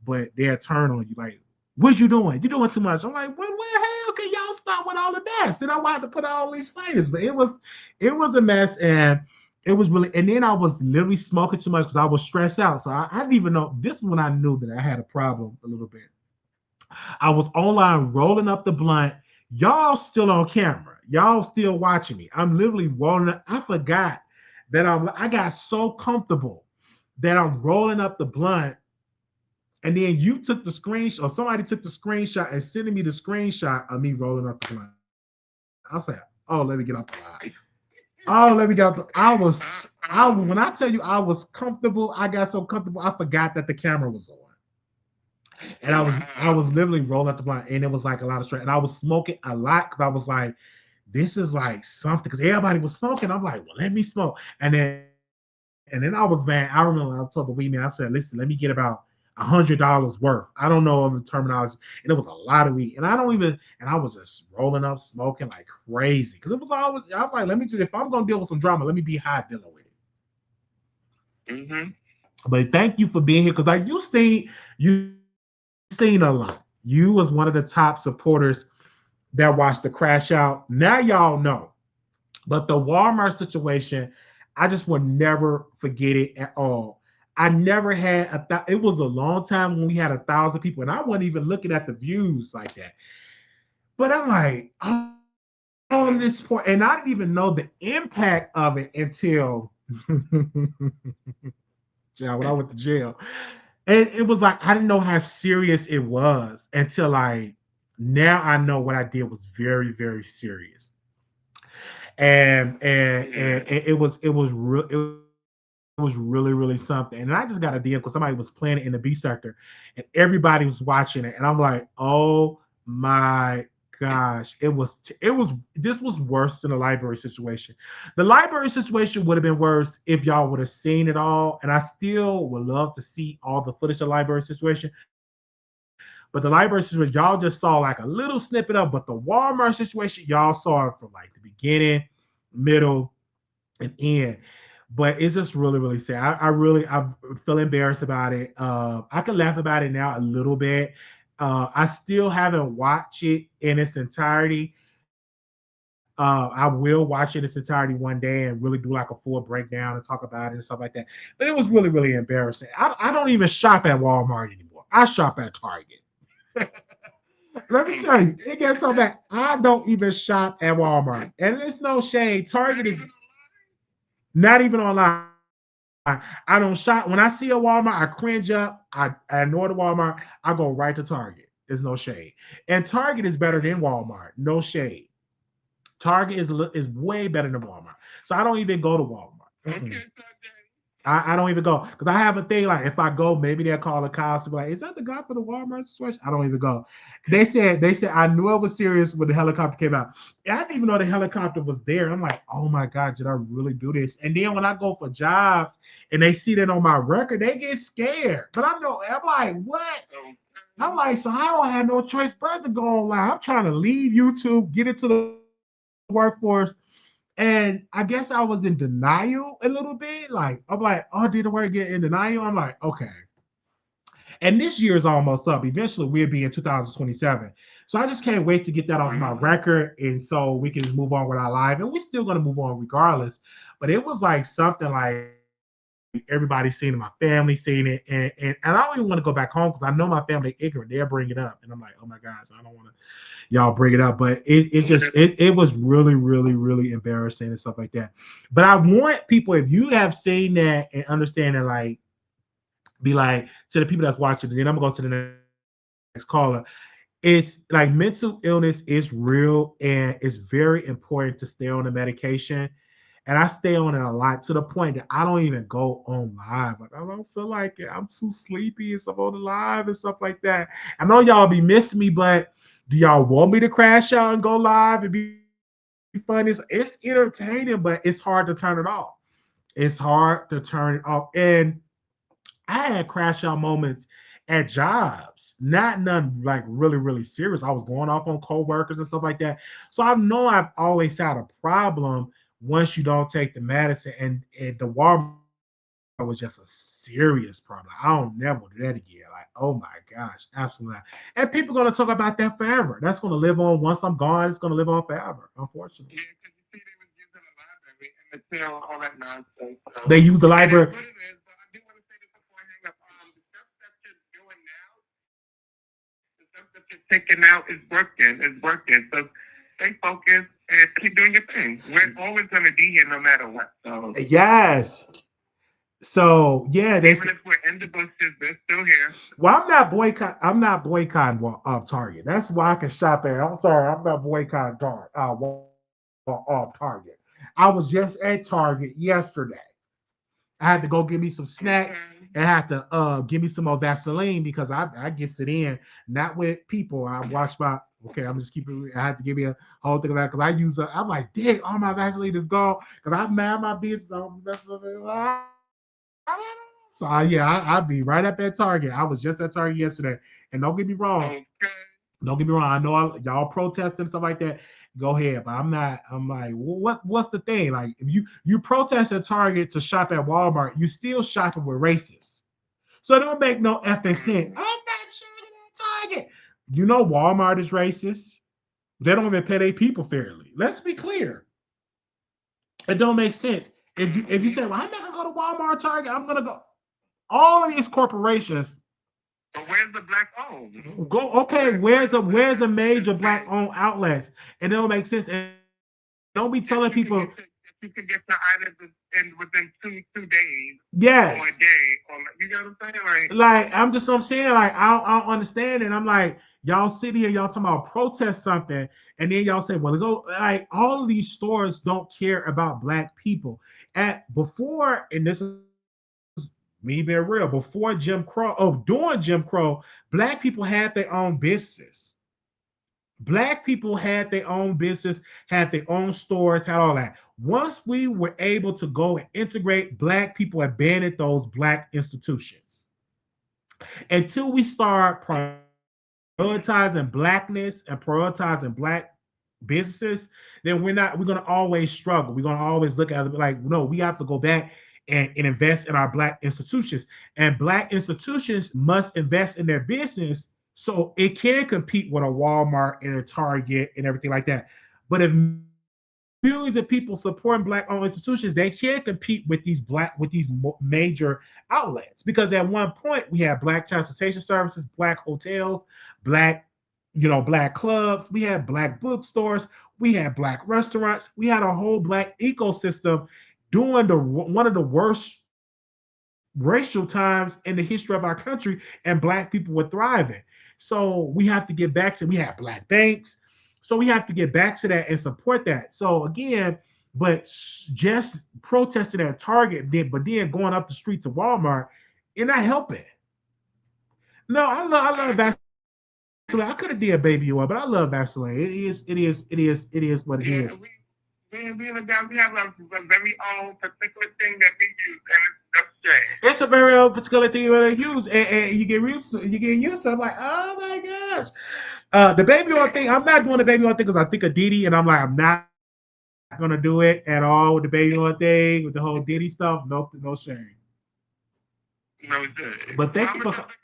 but they'll turn on you like, what you doing? You doing too much. I'm like, what hell can y'all stop with all the mess? Then I wanted to put all these fires, but it was a mess, and it was really. And then I was literally smoking too much because I was stressed out. So I didn't even know. This is when I knew that I had a problem a little bit. I was online rolling up the blunt. Y'all still on camera. Y'all still watching me. I'm literally rolling up. I forgot that I got so comfortable that I'm rolling up the blunt. And then you took the screenshot, or somebody took the screenshot and sending me the screenshot of me rolling up the blunt. I said, "Oh, let me get off the line. Oh, let me get off the." When I tell you I was comfortable, I got so comfortable, I forgot that the camera was on. And I was literally rolling up the blunt, and it was like a lot of stress. And I was smoking a lot because I was like, this is like something because everybody was smoking. I'm like, well, let me smoke. And then I was mad. I remember I told the weed man, I said, listen, let me get about $100 worth. I don't know the terminology. And it was a lot of weed. And I was just rolling up, smoking like crazy. Because it was always, I'm like, let me just, if I'm gonna deal with some drama, let me be high dealing with it. Mm-hmm. But thank you for being here. Because like you seen a lot. You was one of the top supporters that watched the crash out. Now y'all know. But the Walmart situation, I just will never forget it at all. I never had it was a long time when we had 1,000 people, and I wasn't even looking at the views like that. But I'm like, all this point, and I didn't even know the impact of it until jail, when I went to jail. And it was like I didn't know how serious it was until like now I know what I did was very, very serious. And it was really, really something. And I just got a DM because somebody was playing it in the B sector and everybody was watching it. And I'm like, oh my gosh, it was this was worse than the library situation. The library situation would have been worse if y'all would have seen it all. And I still would love to see all the footage of the library situation. But the library situation, y'all just saw like a little snippet of, but the Walmart situation, y'all saw it from like the beginning, middle, and end. But it's just really, really sad. I feel embarrassed about it. I can laugh about it now a little bit. I still haven't watched it in its entirety. I will watch it in its entirety one day and really do like a full breakdown and talk about it and stuff like that. But it was really, really embarrassing. I don't even shop at Walmart anymore. I shop at Target. Let me tell you, it gets so bad. I don't even shop at Walmart. And it's no shade. Target is not even online. I don't shop. When I see a Walmart, I cringe up. I ignore the Walmart. I go right to Target. There's no shade. And Target is better than Walmart. No shade. Target is way better than Walmart. So I don't even go to Walmart. Okay, I don't even go because I have a thing like if I go, maybe they'll call the cops and be like, "Is that the guy for the Walmart situation?" I don't even go. They said I knew it was serious when the helicopter came out. I didn't even know the helicopter was there. I'm like, oh my god, did I really do this? And then when I go for jobs and they see that on my record, they get scared. But I know I'm like, what? I'm like, so I don't have no choice but to go online. I'm trying to leave YouTube, get into the workforce. And I guess I was in denial a little bit. Like, I'm like, oh, did the word get in denial? I'm like, okay. And this year is almost up. Eventually, we'll be in 2027. So I just can't wait to get that off my record. And so we can just move on with our life. And we're still going to move on regardless. But it was like something like everybody seen it, my family seen it. And I don't even want to go back home because I know my family ignorant. They'll bring it up. And I'm like, oh my gosh, I don't want to y'all bring it up, but it was really, really, really embarrassing and stuff like that. But I want people, if you have seen that and understand it, like be like to the people that's watching, then I'm gonna go to the next caller. It's like mental illness is real and it's very important to stay on the medication. And I stay on it a lot to the point that I don't even go on live. Like I don't feel like it. I'm too sleepy and stuff on the live and stuff like that. I know y'all be missing me, but do y'all want me to crash out and go live and be funny? It's entertaining, but it's hard to turn it off. It's hard to turn it off. And I had crash out moments at jobs, not none like really, really serious. I was going off on coworkers and stuff like that. So I know I've always had a problem once you don't take the medicine. And the Walmart was just a serious problem. I don't never do that again. Like, oh my gosh, absolutely not. And people are gonna talk about that forever. That's gonna live on once I'm gone. It's gonna live on forever, unfortunately. Yeah, because you see, they was using the library and the tail, all that nonsense. They So, use the and it's library. what it is. But I do want to say this before I hang up. The stuff that you're doing now, the stuff that you're taking out is working. It's working. So stay focused and keep doing your thing. We're always going to be here no matter what. So Yes. So yeah, they even if we're in the bushes, we're still here. well, I'm not boycott. I'm not boycotting Target. That's why I can shop there. I'm sorry, I'm not boycotting Target. I was just at Target yesterday. I had to go get me some snacks and Okay. had to give me some more Vaseline because I gets it in not with people. I wash my okay. I'm just keeping. I had to give me a whole thing of that because I use. I'm like, dang, all my Vaseline is gone because I'm mad my business. I'm messing up. So yeah, I be right up at Target. I was just at Target yesterday, and don't get me wrong. Okay. Don't get me wrong. I know y'all protesting and stuff like that. Go ahead, but I'm not. I'm like, what's the thing? Like, if you protest at Target to shop at Walmart, you still shopping with racists. So it don't make no effing sense. I'm not shopping at Target. You know Walmart is racist. They don't even pay their people fairly. Let's be clear. It don't make sense. If you say, well, I'm not gonna go to Walmart, or Target, I'm gonna go. All of these corporations But where's the black owned? go. Okay, where's the major black owned outlets? And it don't make sense. And don't be telling people, That you can get your items in within two days yes. or a day, or you know what I'm saying? Like, Like I'm saying, like I don't understand it. I'm like, y'all sit here, y'all talking about protest something, and then y'all say, well, go like all of these stores don't care about black people. At before, and this is me being real, before Jim Crow, during Jim Crow, black people had their own business. Black people had their own business, had their own stores, had all that. Once we were able to go and integrate, black people abandoned those black institutions until we start prioritizing blackness and prioritizing black businesses, then we're gonna always struggle. We're gonna always look at it like, no, we have to go back and invest in our black institutions. And black institutions must invest in their business so it can compete with a Walmart and a Target and everything like that. But if millions of people supporting black-owned institutions, they can't compete with these major outlets because at one point we had black transportation services, black hotels, black black clubs, we had black bookstores, we had black restaurants, we had a whole black ecosystem during the one of the worst racial times in the history of our country, and black people were thriving. So we have to get back to we had black banks. So we have to get back to that and support that. So again, but just protesting at Target, but then going up the street to Walmart, and not helping. No, I love Vaseline. I could have did a baby oil, but I love Vaseline. It is what it is. Yeah, we in the down, we have a very own particular thing that we use, and it's just shame. It's a very particular thing that I use, and you get used to. I'm like, oh my gosh, the baby oil thing. I'm not doing the baby oil thing because I think of Didi, and I'm like, I'm not gonna do it at all with the baby oil thing, with the whole Diddy stuff. Nope, no shame. No good. But thank Well, you I'm for gonna just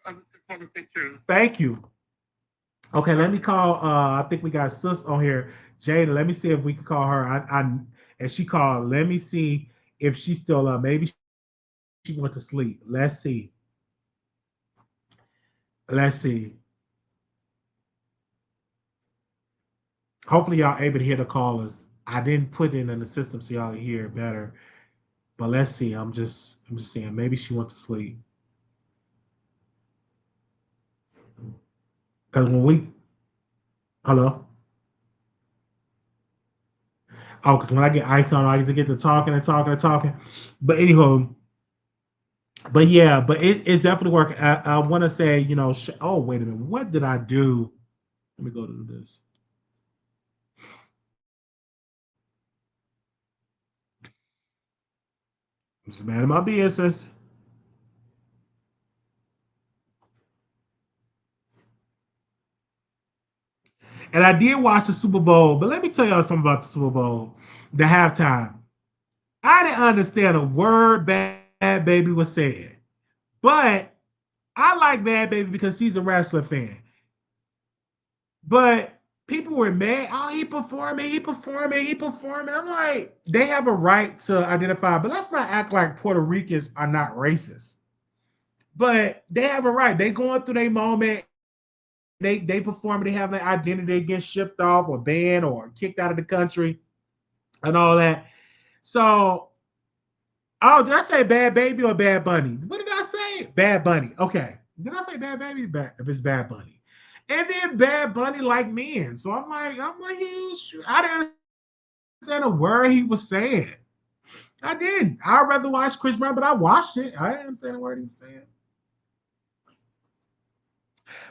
look at the picture. thank you. Okay, let me call. I think we got sis on here, Jada. Let me see if we can call her. And she called. Let me see if she's still up. Maybe she went to sleep. Let's see. Hopefully y'all able to hear the callers. I didn't put it in the system so y'all hear it better. But let's see. I'm just saying maybe she went to sleep. Because when we hello. Oh, because when I get icon, I get to get to talking and talking and talking. But anyhow, but yeah, but it's definitely working. I want to say, oh, wait a minute. What did I do? Let me go to this. I'm just mad at my business. And I did watch the Super Bowl, but let me tell y'all something about the Super Bowl, the halftime. I didn't understand a word Bad Baby was saying, but I like Bad Baby because he's a wrestling fan. But people were mad. Oh, he performing. I'm like, they have a right to identify, but let's not act like Puerto Ricans are not racist. But they have a right. They going through their moment. They perform. They have their identity. They get shipped off or banned or kicked out of the country and all that. So, oh, did I say Bad Baby or Bad Bunny? What did I say? Bad Bunny. Okay. Did I say Bad Baby? If it's Bad Bunny. And then Bad Bunny like men. So I'm like, I didn't understand a word he was saying. I didn't. I'd rather watch Chris Brown, but I watched it. I didn't understand a word he was saying.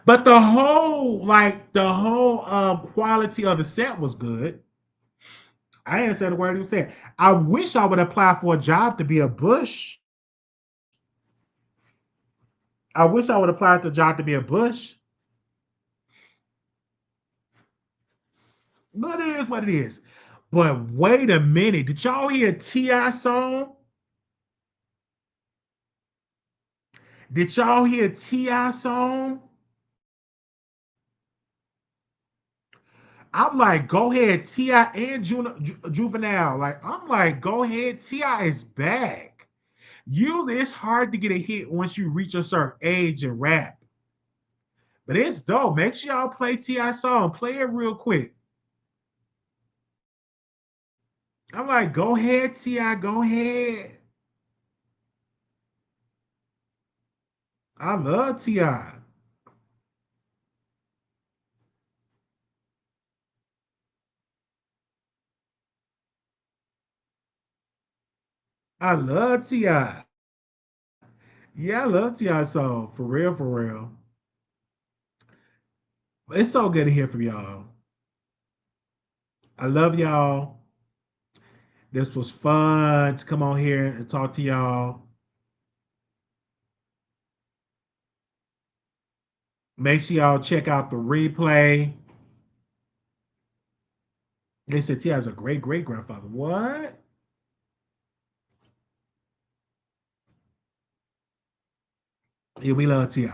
But the whole quality of the set was good. I didn't understand a word he was saying. I wish I would apply for a job to be a Bush. I wish I would apply for a job to be a Bush. But it is what it is. But wait a minute. Did y'all hear T.I. song? Did y'all hear T.I. song? I'm like, go ahead, Ti and Juvenile. Like, I'm like, go ahead, Ti is back. Usually, it's hard to get a hit once you reach a certain age in rap, but it's dope. Make sure y'all play Ti song. Play it real quick. I'm like, go ahead, Ti, go ahead. I love Ti. I love Ti. Yeah, I love Ti song for real, for real. It's so good to hear from y'all. I love y'all. This was fun to come on here and talk to y'all. Make sure y'all check out the replay. They said T has a great great grandfather. What? Yeah, we love Ti.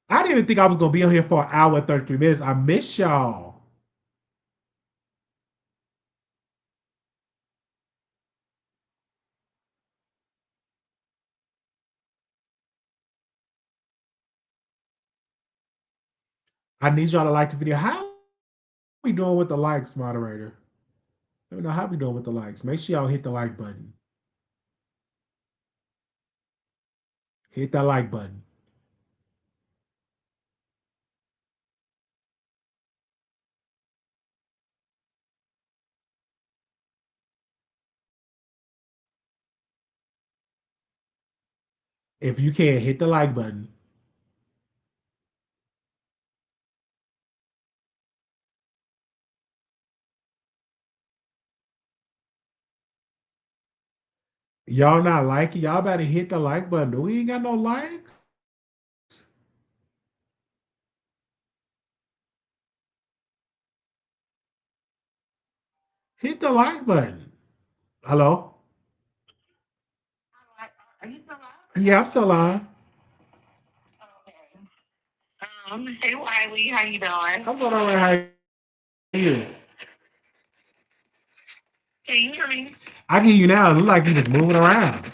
I didn't even think I was gonna be on here for an hour and 33 minutes. I miss y'all. I need y'all to like the video. How we doing with the likes, moderator? Let me know how we doing with the likes. Make sure y'all hit the like button. Hit that like button. If you can, hit the like button. Y'all not liking? Y'all better hit the like button. We ain't got no likes. Hit the like button. Hello? Are you still Yeah, I'm still on. on? Hey Wiley, how you doing? I'm going all right. How you? Can you hear me? I can hear you now. It look like you was moving around.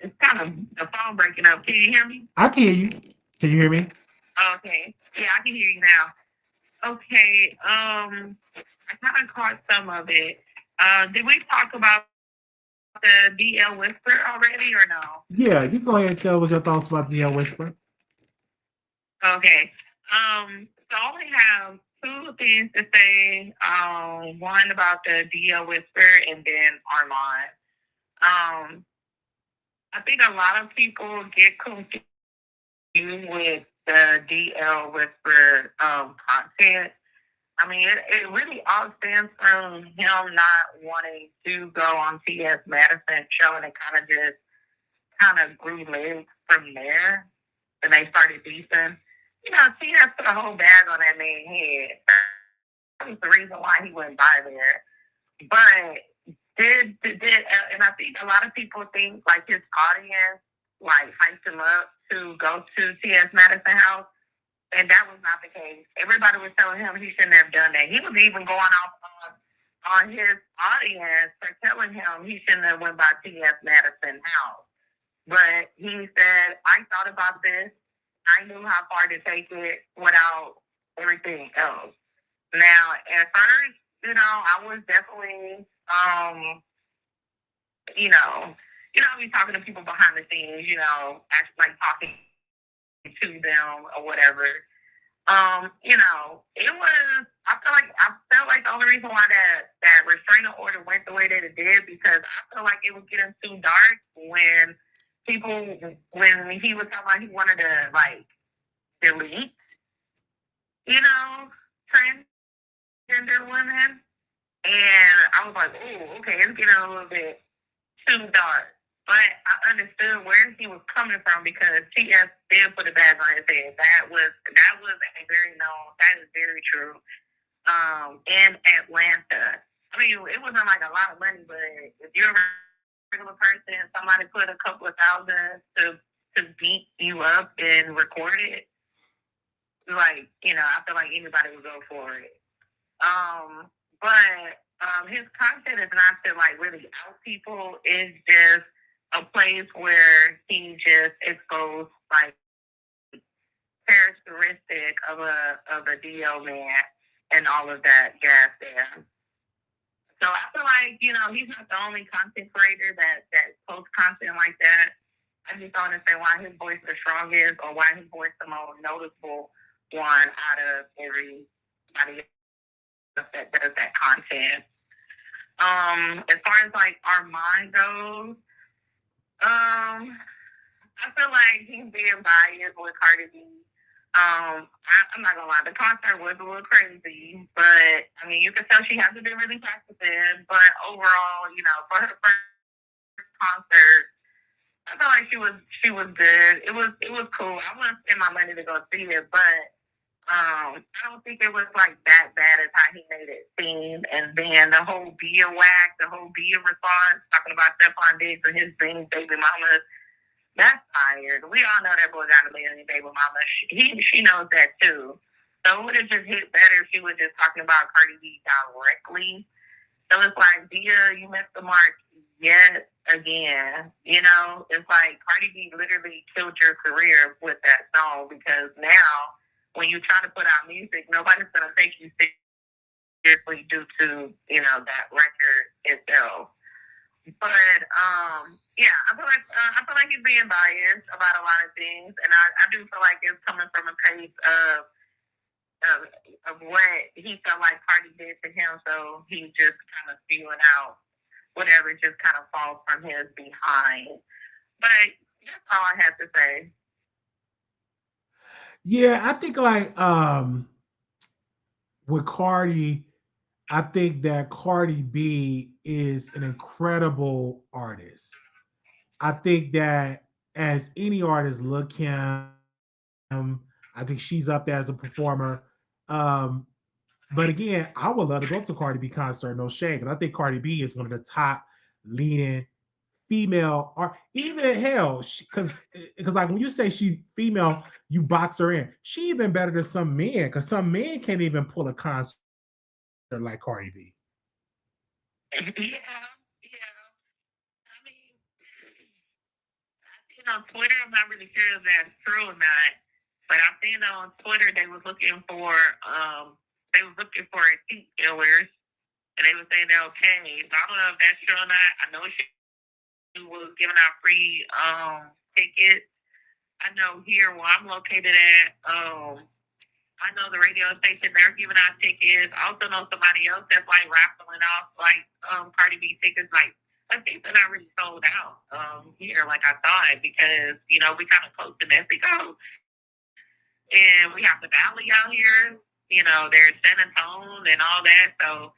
It's kind of the phone breaking up. Can you hear me? I can hear you. Can you hear me? Okay. Yeah, I can hear you now. Okay. I kind of caught some of it. Did we talk about the DL Whisper already or no? Yeah, you go ahead and tell us your thoughts about the Whisper. Okay. So I only have two things to say. One about the DL Whisper and then Armon. Um, I think a lot of people get confused with the DL Whisper content. I mean, it really all stems from him not wanting to go on T.S. Madison's show, and it kind of grew legs from there. And they started beefing. You know, T.S. put a whole bag on that man's head. That was the reason why he went by there. But and I think a lot of people think like his audience like hyped him up to go to T.S. Madison House, and that was not the case. Everybody was telling him he shouldn't have done that. He was even going off on his audience for telling him he shouldn't have went by T.S. Madison House. But he said, I thought about this. I knew how far to take it without everything else. Now, at first, I was definitely, you know, I be talking to people behind the scenes, actually like talking to them or whatever. It was. I felt like the only reason why that restraining order went the way that it did because I feel like it was getting too dark when he was talking about he wanted to like delete, you know, transgender women, and I was like, oh, okay, it's getting a little bit too dark. But I understood where he was coming from because TS did put a bag on his head. That was a very known. That is very true. In Atlanta, I mean, it wasn't like a lot of money, but if you're a regular person, somebody put a couple of thousand to beat you up and record it, like I feel like anybody would go for it. But his content is not to like really out people. It's just a place where he just exposed like characteristic of a DO man and all of that gas there. So I feel like he's not the only content creator that posts content like that. I just don't understand why his voice is the strongest or why his voice is the most noticeable one out of everybody that does that content. As far as like Armon goes, I feel like he's being biased with Cardi B. I'm not gonna lie, the concert was a little crazy, but I mean, you can tell she hasn't been really practicing. But overall, for her first concert, I feel like she was good. It was cool. I wouldn't spend my money to go see it, but I don't think it was like that bad as how he made it seem. And then the whole Bia whack, the whole Bia response, talking about Stephon Diggs and his being baby mama, that's tired. We all know that boy got a million baby mama. She knows that too. So it would have just hit better if she was just talking about Cardi B directly. So it's like, Bia, you missed the mark yet again. It's like Cardi B literally killed your career with that song because now when you try to put out music, nobody's gonna take you seriously due to that record itself. But yeah, I feel like he's being biased about a lot of things, and I do feel like it's coming from a place of what he felt like Cardi did to him, so he's just kind of spewing out whatever just kind of falls from his behind. But That's all I have to say. Yeah, I think like with Cardi, I think that Cardi B is an incredible artist. I think that as any artist, look him. I think she's up there as a performer. Um, but again, I would love to go to Cardi B concert, no shade, because I think Cardi B is one of the top leading female art. Even hell, because like when you say she's female, you box her in. She even better than some men, because some men can't even pull a concert like Cardi B. Yeah. I mean, on Twitter, I'm not really sure if that's true or not, but I seen on Twitter they was looking for teeth fillers, and they were saying they're okay. So I don't know if that's true or not. I know she was giving out free tickets. I know here where I'm located at, I know the radio station, they're giving out tickets. I also know somebody else that's like raffling off like Cardi B tickets. Like I think they're not really sold out here like I thought because, you know, we kind of close to Mexico and we have the valley out here. You know, there's San Antonio and all that. So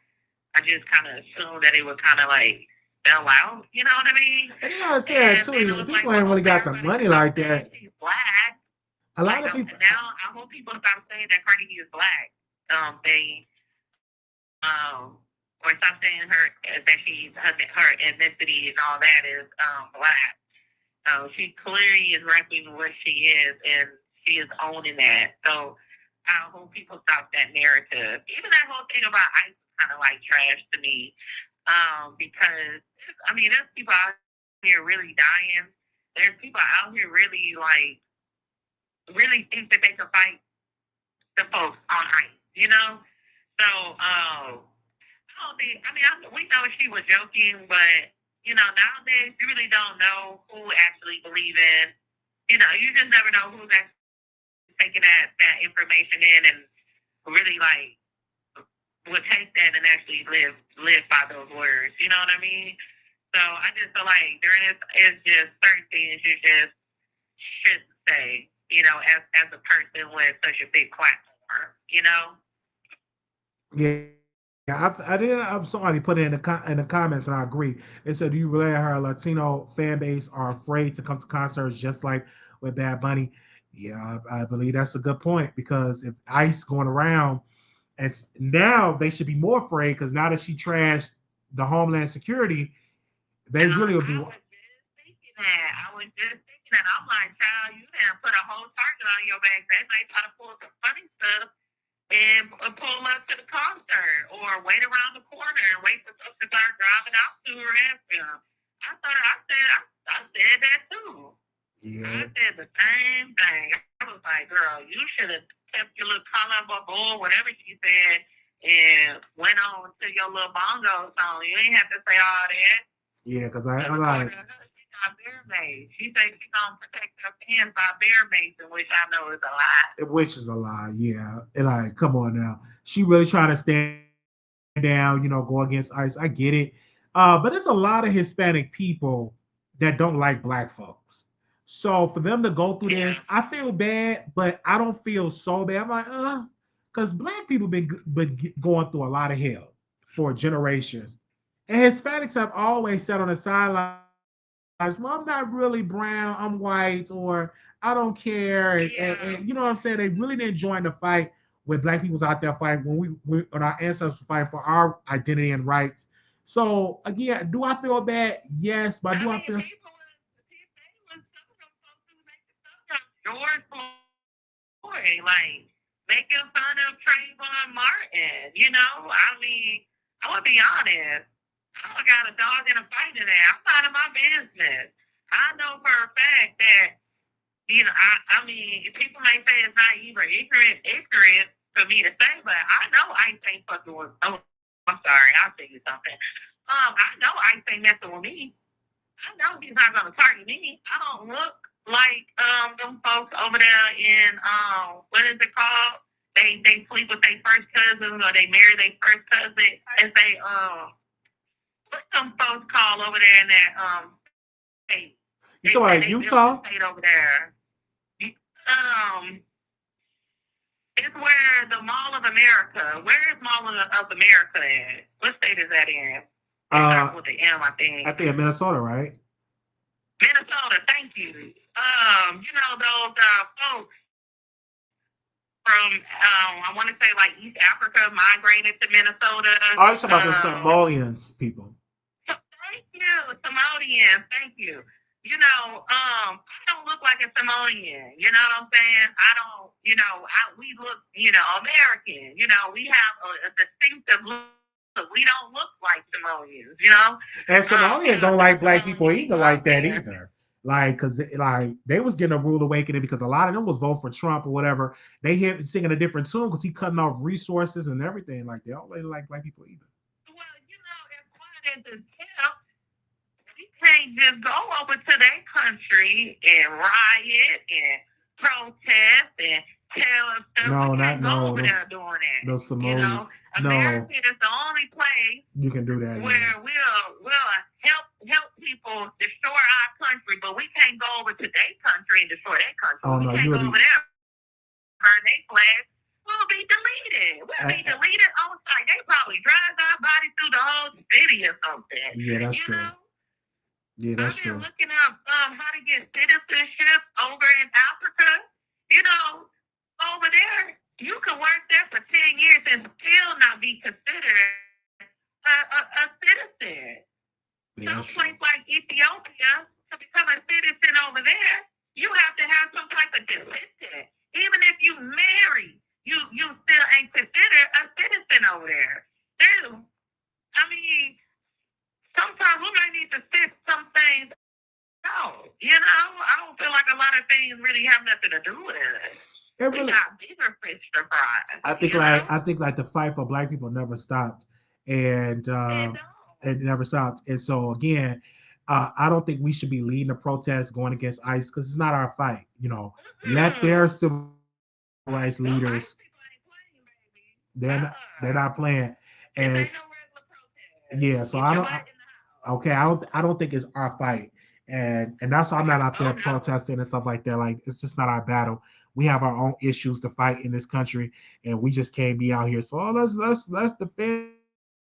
I just kind of assumed that it would kind of like fell out. You know what I mean? And you gotta say that too. Then it was People like, ain't really well, got the everybody money like stopped saying that. she's black. A lot Like of people. now, I hope people stop saying that Cardi B is black. They or stop saying that her ethnicity and all that is black. She clearly is repping what she is, and she is owning that. So I hope people stop that narrative. Even that whole thing about ICE is kind of like trash to me, because I mean, there's people out here really dying. There's people out here really like really think that they can fight the folks on ICE. You know, so I don't think. I mean, we know she was joking, but you know, nowadays you really don't know who actually believe in. You know, you just never know who's actually taking that information in and really like would take that and actually live by those words. You know what I mean? So I just feel like during this, it's just certain things you just shouldn't say. You know, as a person with such a big platform. You know. Yeah, I did. Somebody put it in the comments, and I agree. It said, "Do you really her Latino fan base are afraid to come to concerts just like with Bad Bunny?" Yeah, I believe that's a good point because if ICE going around, and now they should be more afraid because now that she trashed the Homeland Security, they really will be. I was just thinking that. I'm like, child, you didn't put a whole target on your back. They might try to pull some funny stuff and pull up to the concert or wait around the corner and wait for folks to start driving out to her after them. I said that too. Yeah. I said the same thing. I was like, girl, you should have kept your little color or whatever she said and went on to your little bongo song. You ain't have to say all that. Yeah, because I'm like, She got bear mace. She said she's gonna protect her fans by bear mace, which I know is a lie. which is a lie. Yeah, and like, come on now, she really trying to stand down, go against ICE. I get it, but there's a lot of Hispanic people that don't like black folks. So for them to go through this, I feel bad, but I don't feel so bad. I'm like, because black people been going through a lot of hell for generations, and Hispanics have always sat on the sidelines. Well, I'm not really brown. I'm white, or I don't care. And you know what I'm saying? They really didn't join the fight when black people was out there fighting when our ancestors were fighting for our identity and rights. So again, do I feel bad? Yes, but do I feel? George Floyd, like making fun of Trayvon Martin. You know, I mean, I'm gonna be honest. I got a dog in a fight in there. I'm not in my business. I know for a fact that I mean, people may say it's not even ignorant for me to say, but I know I ain't fucking with. Oh, I'm sorry. I'll tell you something. I know I ain't messing with me. I know he's not gonna target me. I don't look like them folks over there in what is it called? They sleep with their first cousin or they marry their first cousin and they what some folks call over there in that state. You talking about They built the Utah? state over there. Um, it's where the Mall of America. Where is Mall of America at? What state is that in? It starts with the M, I think. I think in Minnesota, right? Minnesota. Thank you. Those folks from I want to say like East Africa migrated to Minnesota. Oh, you talking about the Samoans people? Thank you, Samoanian. Thank you. I don't look like a Samoanian. You know what I'm saying? I don't. We look, American. We have a distinctive look. We don't look like Samoanians. And Samoanians don't like black people either, like that either. Like, cause they was getting a rude awakening because a lot of them was voting for Trump or whatever. They hear singing a different tune because he cutting off resources and everything. Like they don't really like black people either. Well, as part of the tip, we can't just go over to their country and riot and protest and tell them stuff. No, we not can't go no. over there doing that. No Samoan. America is the only place you can do that where we'll help people destroy our country, but we can't go over to their country and destroy their country. Oh, no, we can't go over there, burn their flag. We'll be deleted. We'll be deleted on site. They probably drive our body through the whole city or something. Yeah, that's true. Yeah, that's true. I've been looking up how to get citizenship over in Africa. Over there, you can work there for 10 years and still not be considered a citizen. Some place like Ethiopia, to become a citizen over there, you have to have some type of descendant. Even if you marry, you still ain't considered a citizen over there. Sometimes we might need to fit some things out. I don't feel like a lot of things really have nothing to do with it. We got bigger fish to fry. I think the fight for black people never stopped, and it never stopped. And so again, I don't think we should be leading a protest going against ICE because it's not our fight. Let their civil rights leaders. They're not playing, and yeah. So I don't. Okay, I don't think it's our fight, and that's why I'm not out there protesting and stuff like that. Like it's just not our battle. We have our own issues to fight in this country, and we just can't be out here. So let's defend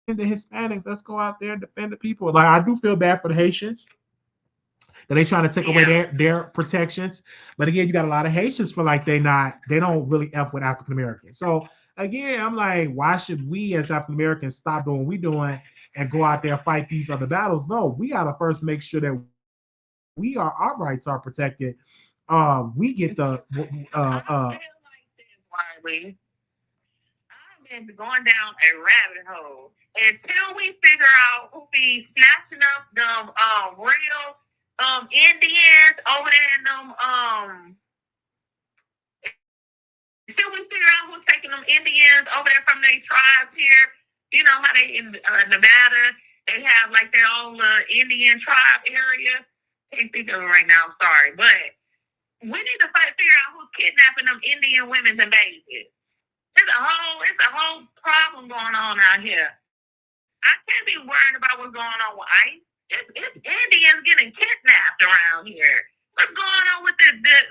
the Hispanics. Let's go out there and defend the people. Like I do feel bad for the Haitians that they trying to take away their protections. But again, you got a lot of Haitians for like they don't really F with African Americans. So again, I'm like, why should we as African Americans stop doing what we doing and go out there and fight these other battles? No, we gotta first make sure that our rights are protected. We get the Wiley. I've been going down a rabbit hole until we figure out who be snatching up them real Indians over there in them until we figure out who's taking them Indians over there from their tribes here. You know how they in Nevada, they have like their own Indian tribe area. Can't think of it right now, I'm sorry. But we need to figure out who's kidnapping them Indian women and babies. It's a whole problem going on out here. I can't be worried about what's going on with ICE. It's Indians getting kidnapped around here. What's going on with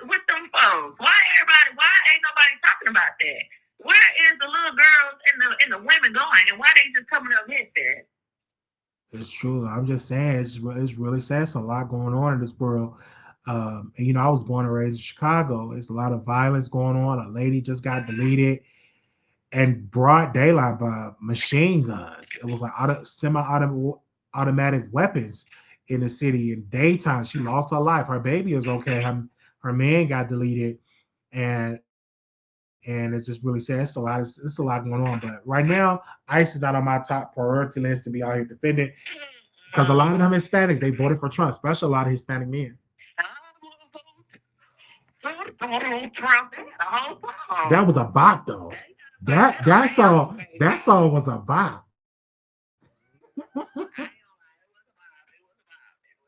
with them folks? Why ain't nobody talking about that? Where is the little girls and the women going? And why they just coming up missing? It's true. I'm just saying, it's really sad. It's a lot going on in this world. And I was born and raised in Chicago. There's a lot of violence going on. A lady just got deleted and broad daylight by machine guns. It was like semi-automatic weapons in the city. In daytime, she lost her life. Her baby is okay. Her man got deleted, and it's just really sad. It's a lot going on. But right now, ICE is not on my top priority list to be out here defending because a lot of them Hispanics, they voted for Trump, especially a lot of Hispanic men. That was a bop, though. That song was a bop.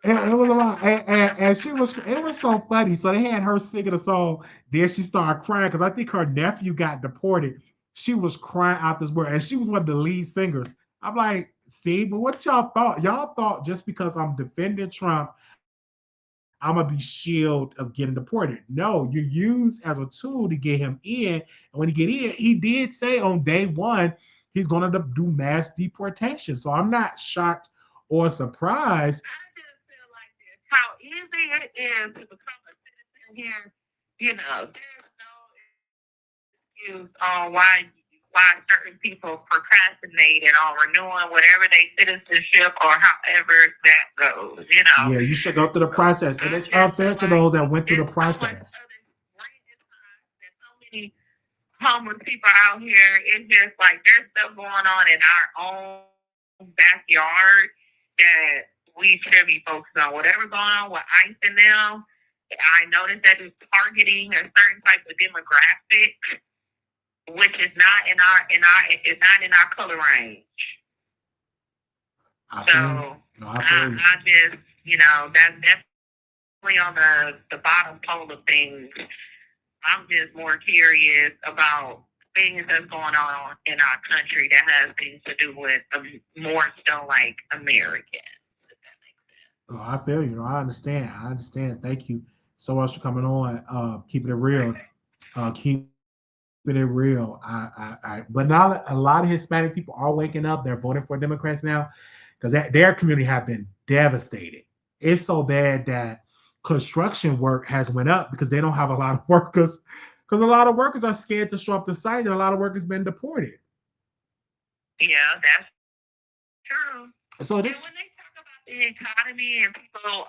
It was a lot, and she was. It was so funny. So they had her singing a song. Then she started crying because I think her nephew got deported. She was crying out this word, and she was one of the lead singers. I'm like, see, but what y'all thought? Y'all thought just because I'm defending Trump, I'm gonna be shield of getting deported. No, you're used as a tool to get him in. And when he get in, he did say on day one he's gonna do mass deportation. So I'm not shocked or surprised. I just feel like this. How easy it is to become a citizen here. You know, there's no excuse on why certain people procrastinated on renewing whatever they citizenship or however that goes. You know, Yeah, you should go through the so process, and I it's just unfair feel to like those that went through the there's so much process. other random times that so many homeless people out here. It's just like there's stuff going on in our own backyard that we should be focused on. Whatever's going on with ICE and them, I noticed that it's targeting a certain type of demographic, which is not it's not in our color range. I So feel you. No, I feel you. I just that's definitely on the bottom pole of things. I'm just more curious about things that's going on in our country that has things to do with more so like Americans. If that makes sense. Oh, I feel you. No, I understand. I understand. Thank you so much for coming on. Keeping it real. Keeping it real. But now that a lot of Hispanic people are waking up, they're voting for Democrats now because their community have been devastated. It's so bad that construction work has went up because they don't have a lot of workers. Because a lot of workers are scared to show up to site, and a lot of workers been deported. Yeah, that's true. And when So they talk this, about the economy and people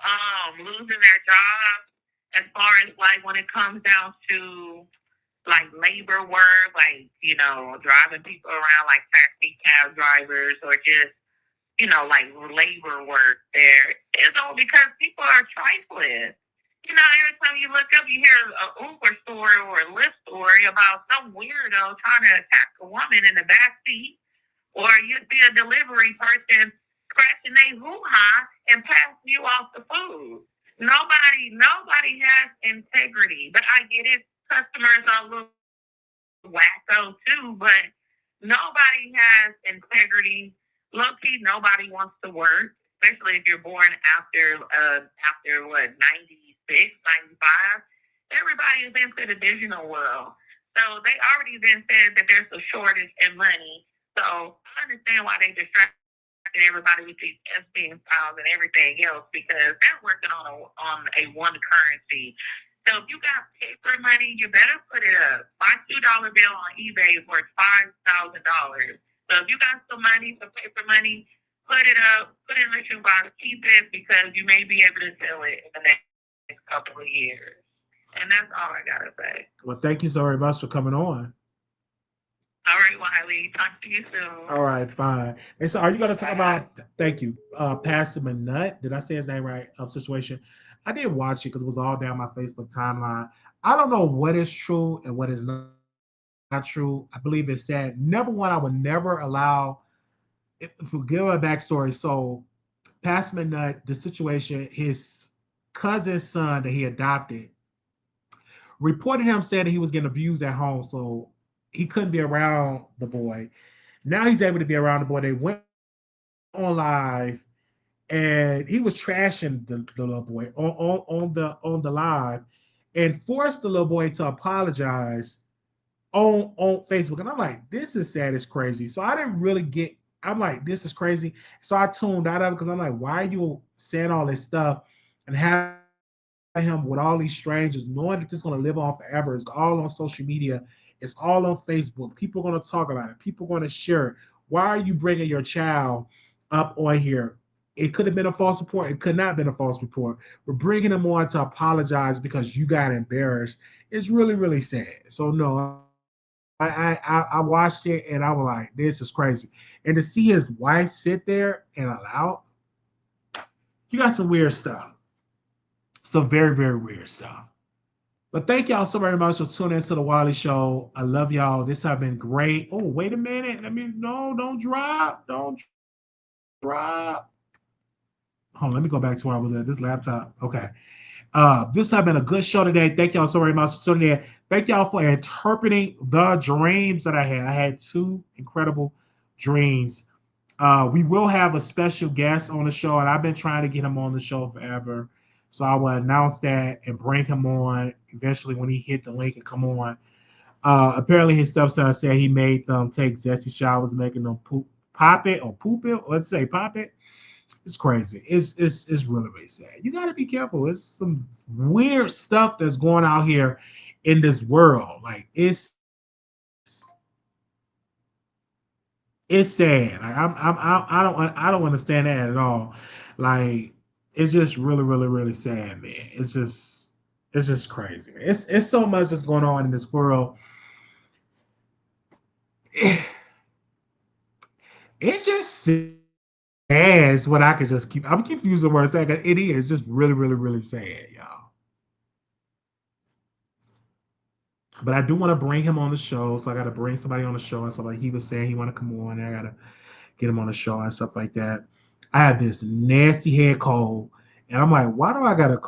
losing their jobs, as far as like when it comes down to like labor work, like driving people around like taxi cab drivers or just like labor work there. It's all because people are trifling. Every time you look up, you hear an Uber story or a Lyft story about some weirdo trying to attack a woman in the back seat, or you see a delivery person scratching their hoo-ha and passing you off the food. Nobody has integrity, but I get it. Customers are a little wacko too, but nobody has integrity. Low key, nobody wants to work, especially if you're born after what 96, 95. Everybody is into the digital world, so they already then said that there's a shortage in money. So I understand why they distracted everybody with these SPN files and everything else because they're working on a one currency. So if you got paper money, you better put it up. My $2 bill on eBay is worth $5,000. So if you got some money, some paper money, put it up, put it in the shoebox, keep it because you may be able to sell it in the next couple of years. And that's all I gotta say. well, thank you so very much for coming on. All right, Wiley. Talk to you soon. All right, fine. And so, are you going to talk Bye. about? Thank you, Pastor Manut. Did I say his name right? Situation. I didn't watch it because it was all down my Facebook timeline. I don't know what is true and what is not true. I believe it's sad. Number one, I would never allow. If we give a backstory, so Pastor Manut, the situation, his cousin's son that he adopted reported him saying that he was getting abused at home, so he couldn't be around the boy. Now he's able to be around the boy. They went on live and he was trashing the little boy on the live and forced the little boy to apologize on Facebook. And I'm like, this is sad, it's crazy. So I didn't really get, I'm like, this is crazy. So I tuned out of it because I'm like, why are you saying all this stuff and having him with all these strangers, knowing that this is going to live on forever? It's all on social media, it's all on Facebook. People are going to talk about it, people are going to share it. Why are you bringing your child up on here? It could have been a false report. It could not have been a false report. We're bringing him on to apologize because you got embarrassed. It's really, really sad. So no, I watched it and I was like, this is crazy. And to see his wife sit there and allow, you got some weird stuff. Some very, very weird stuff. But thank y'all so very much for tuning into the Wiley Show. I love y'all. This has been great. Oh, wait a minute. No, don't drop. Don't drop. Hold on, let me go back to where I was at. This laptop. Okay. This has been a good show today. Thank y'all so very much for tuning in. Thank y'all for interpreting the dreams that I had. I had two incredible dreams. We will have a special guest on the show, and I've been trying to get him on the show forever. So I will announce that and bring him on eventually when he hit the link and come on. Apparently his stepson said he made them take zesty showers, making them pop it or poop it. Let's say pop it. It's crazy. It's really really sad. You got to be careful. It's some weird stuff that's going out here in this world. Like it's sad. Like I don't understand that at all. Like it's just really really really sad, man. It's just crazy. Man. It's so much that's going on in this world. It's just sad. Is what I could just keep. I'm keep using the word sad. 'Cause it is just really really really sad, y'all. But I do want to bring him on the show, so I got to bring somebody on the show and stuff. Like he was saying, he want to come on. And I gotta get him on the show and stuff like that. I have this nasty head cold, and I'm like, why do I got a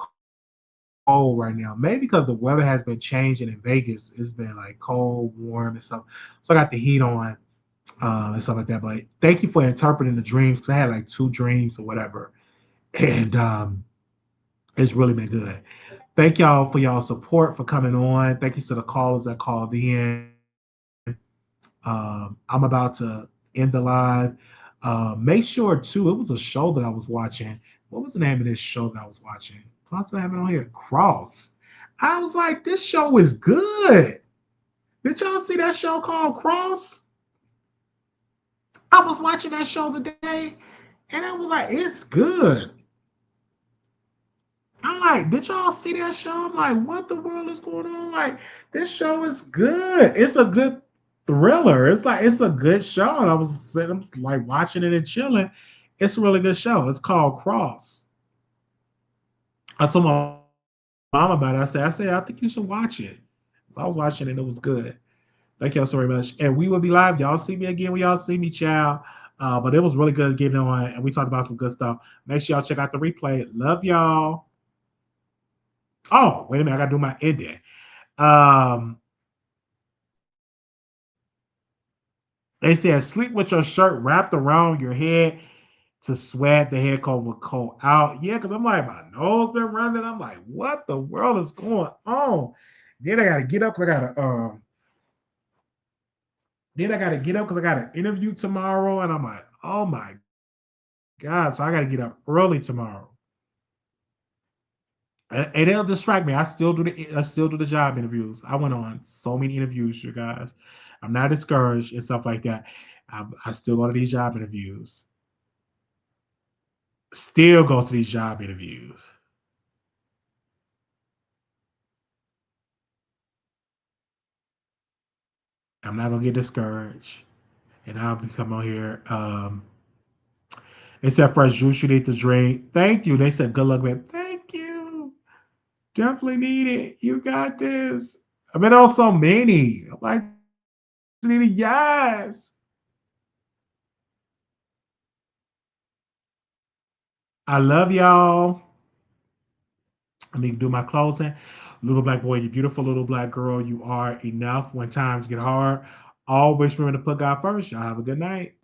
cold right now? Maybe because the weather has been changing in Vegas. It's been like cold, warm, and stuff. So I got the heat on and stuff like that. But thank you for interpreting the dreams because I had like two dreams or whatever, and it's really been good. Thank y'all for y'all support for coming on. Thank you to the callers that called in. I'm about to end the live. Make sure too, it was a show that I was watching. What was the name of this show that I was watching? Possibly have it on here. Cross. I was like, this show is good. Did y'all see that show called Cross? I was watching that show today, and I was like, it's good. I'm like, did y'all see that show? I'm like, what the world is going on? Like, this show is good. It's a good thriller. It's like it's a good show. And I was sitting like watching it and chilling. It's a really good show. It's called Cross. I told my mom about it. I said, I think you should watch it. I was watching it, it was good. Thank y'all so very much. And we will be live. Y'all see me again when y'all see me, child. But it was really good getting on, and we talked about some good stuff. Make sure y'all check out the replay. Love y'all. Oh, wait a minute. I got to do my ending. Um, they said sleep with your shirt wrapped around your head to sweat the head cold will cold out. Yeah, because I'm like, my nose been running. I'm like, what the world is going on? Then I got to get up because I got to then I got to get up because I got an interview tomorrow, and I'm like, oh my god! So I got to get up early tomorrow. And it'll distract me. I still do the job interviews. I went on so many interviews, you guys. I'm not discouraged and stuff like that. I still go to these job interviews. Still go to these job interviews. I'm not gonna get discouraged, and I'll be come on here. They said fresh juice you need to drink. Thank you. They said good luck, man. Thank you. Definitely need it. You got this. I've been on so many. I'm like, yes. I love y'all. Let me do my closing. Little black boy, you beautiful little black girl. You are enough when times get hard. Always remember to put God first. Y'all have a good night.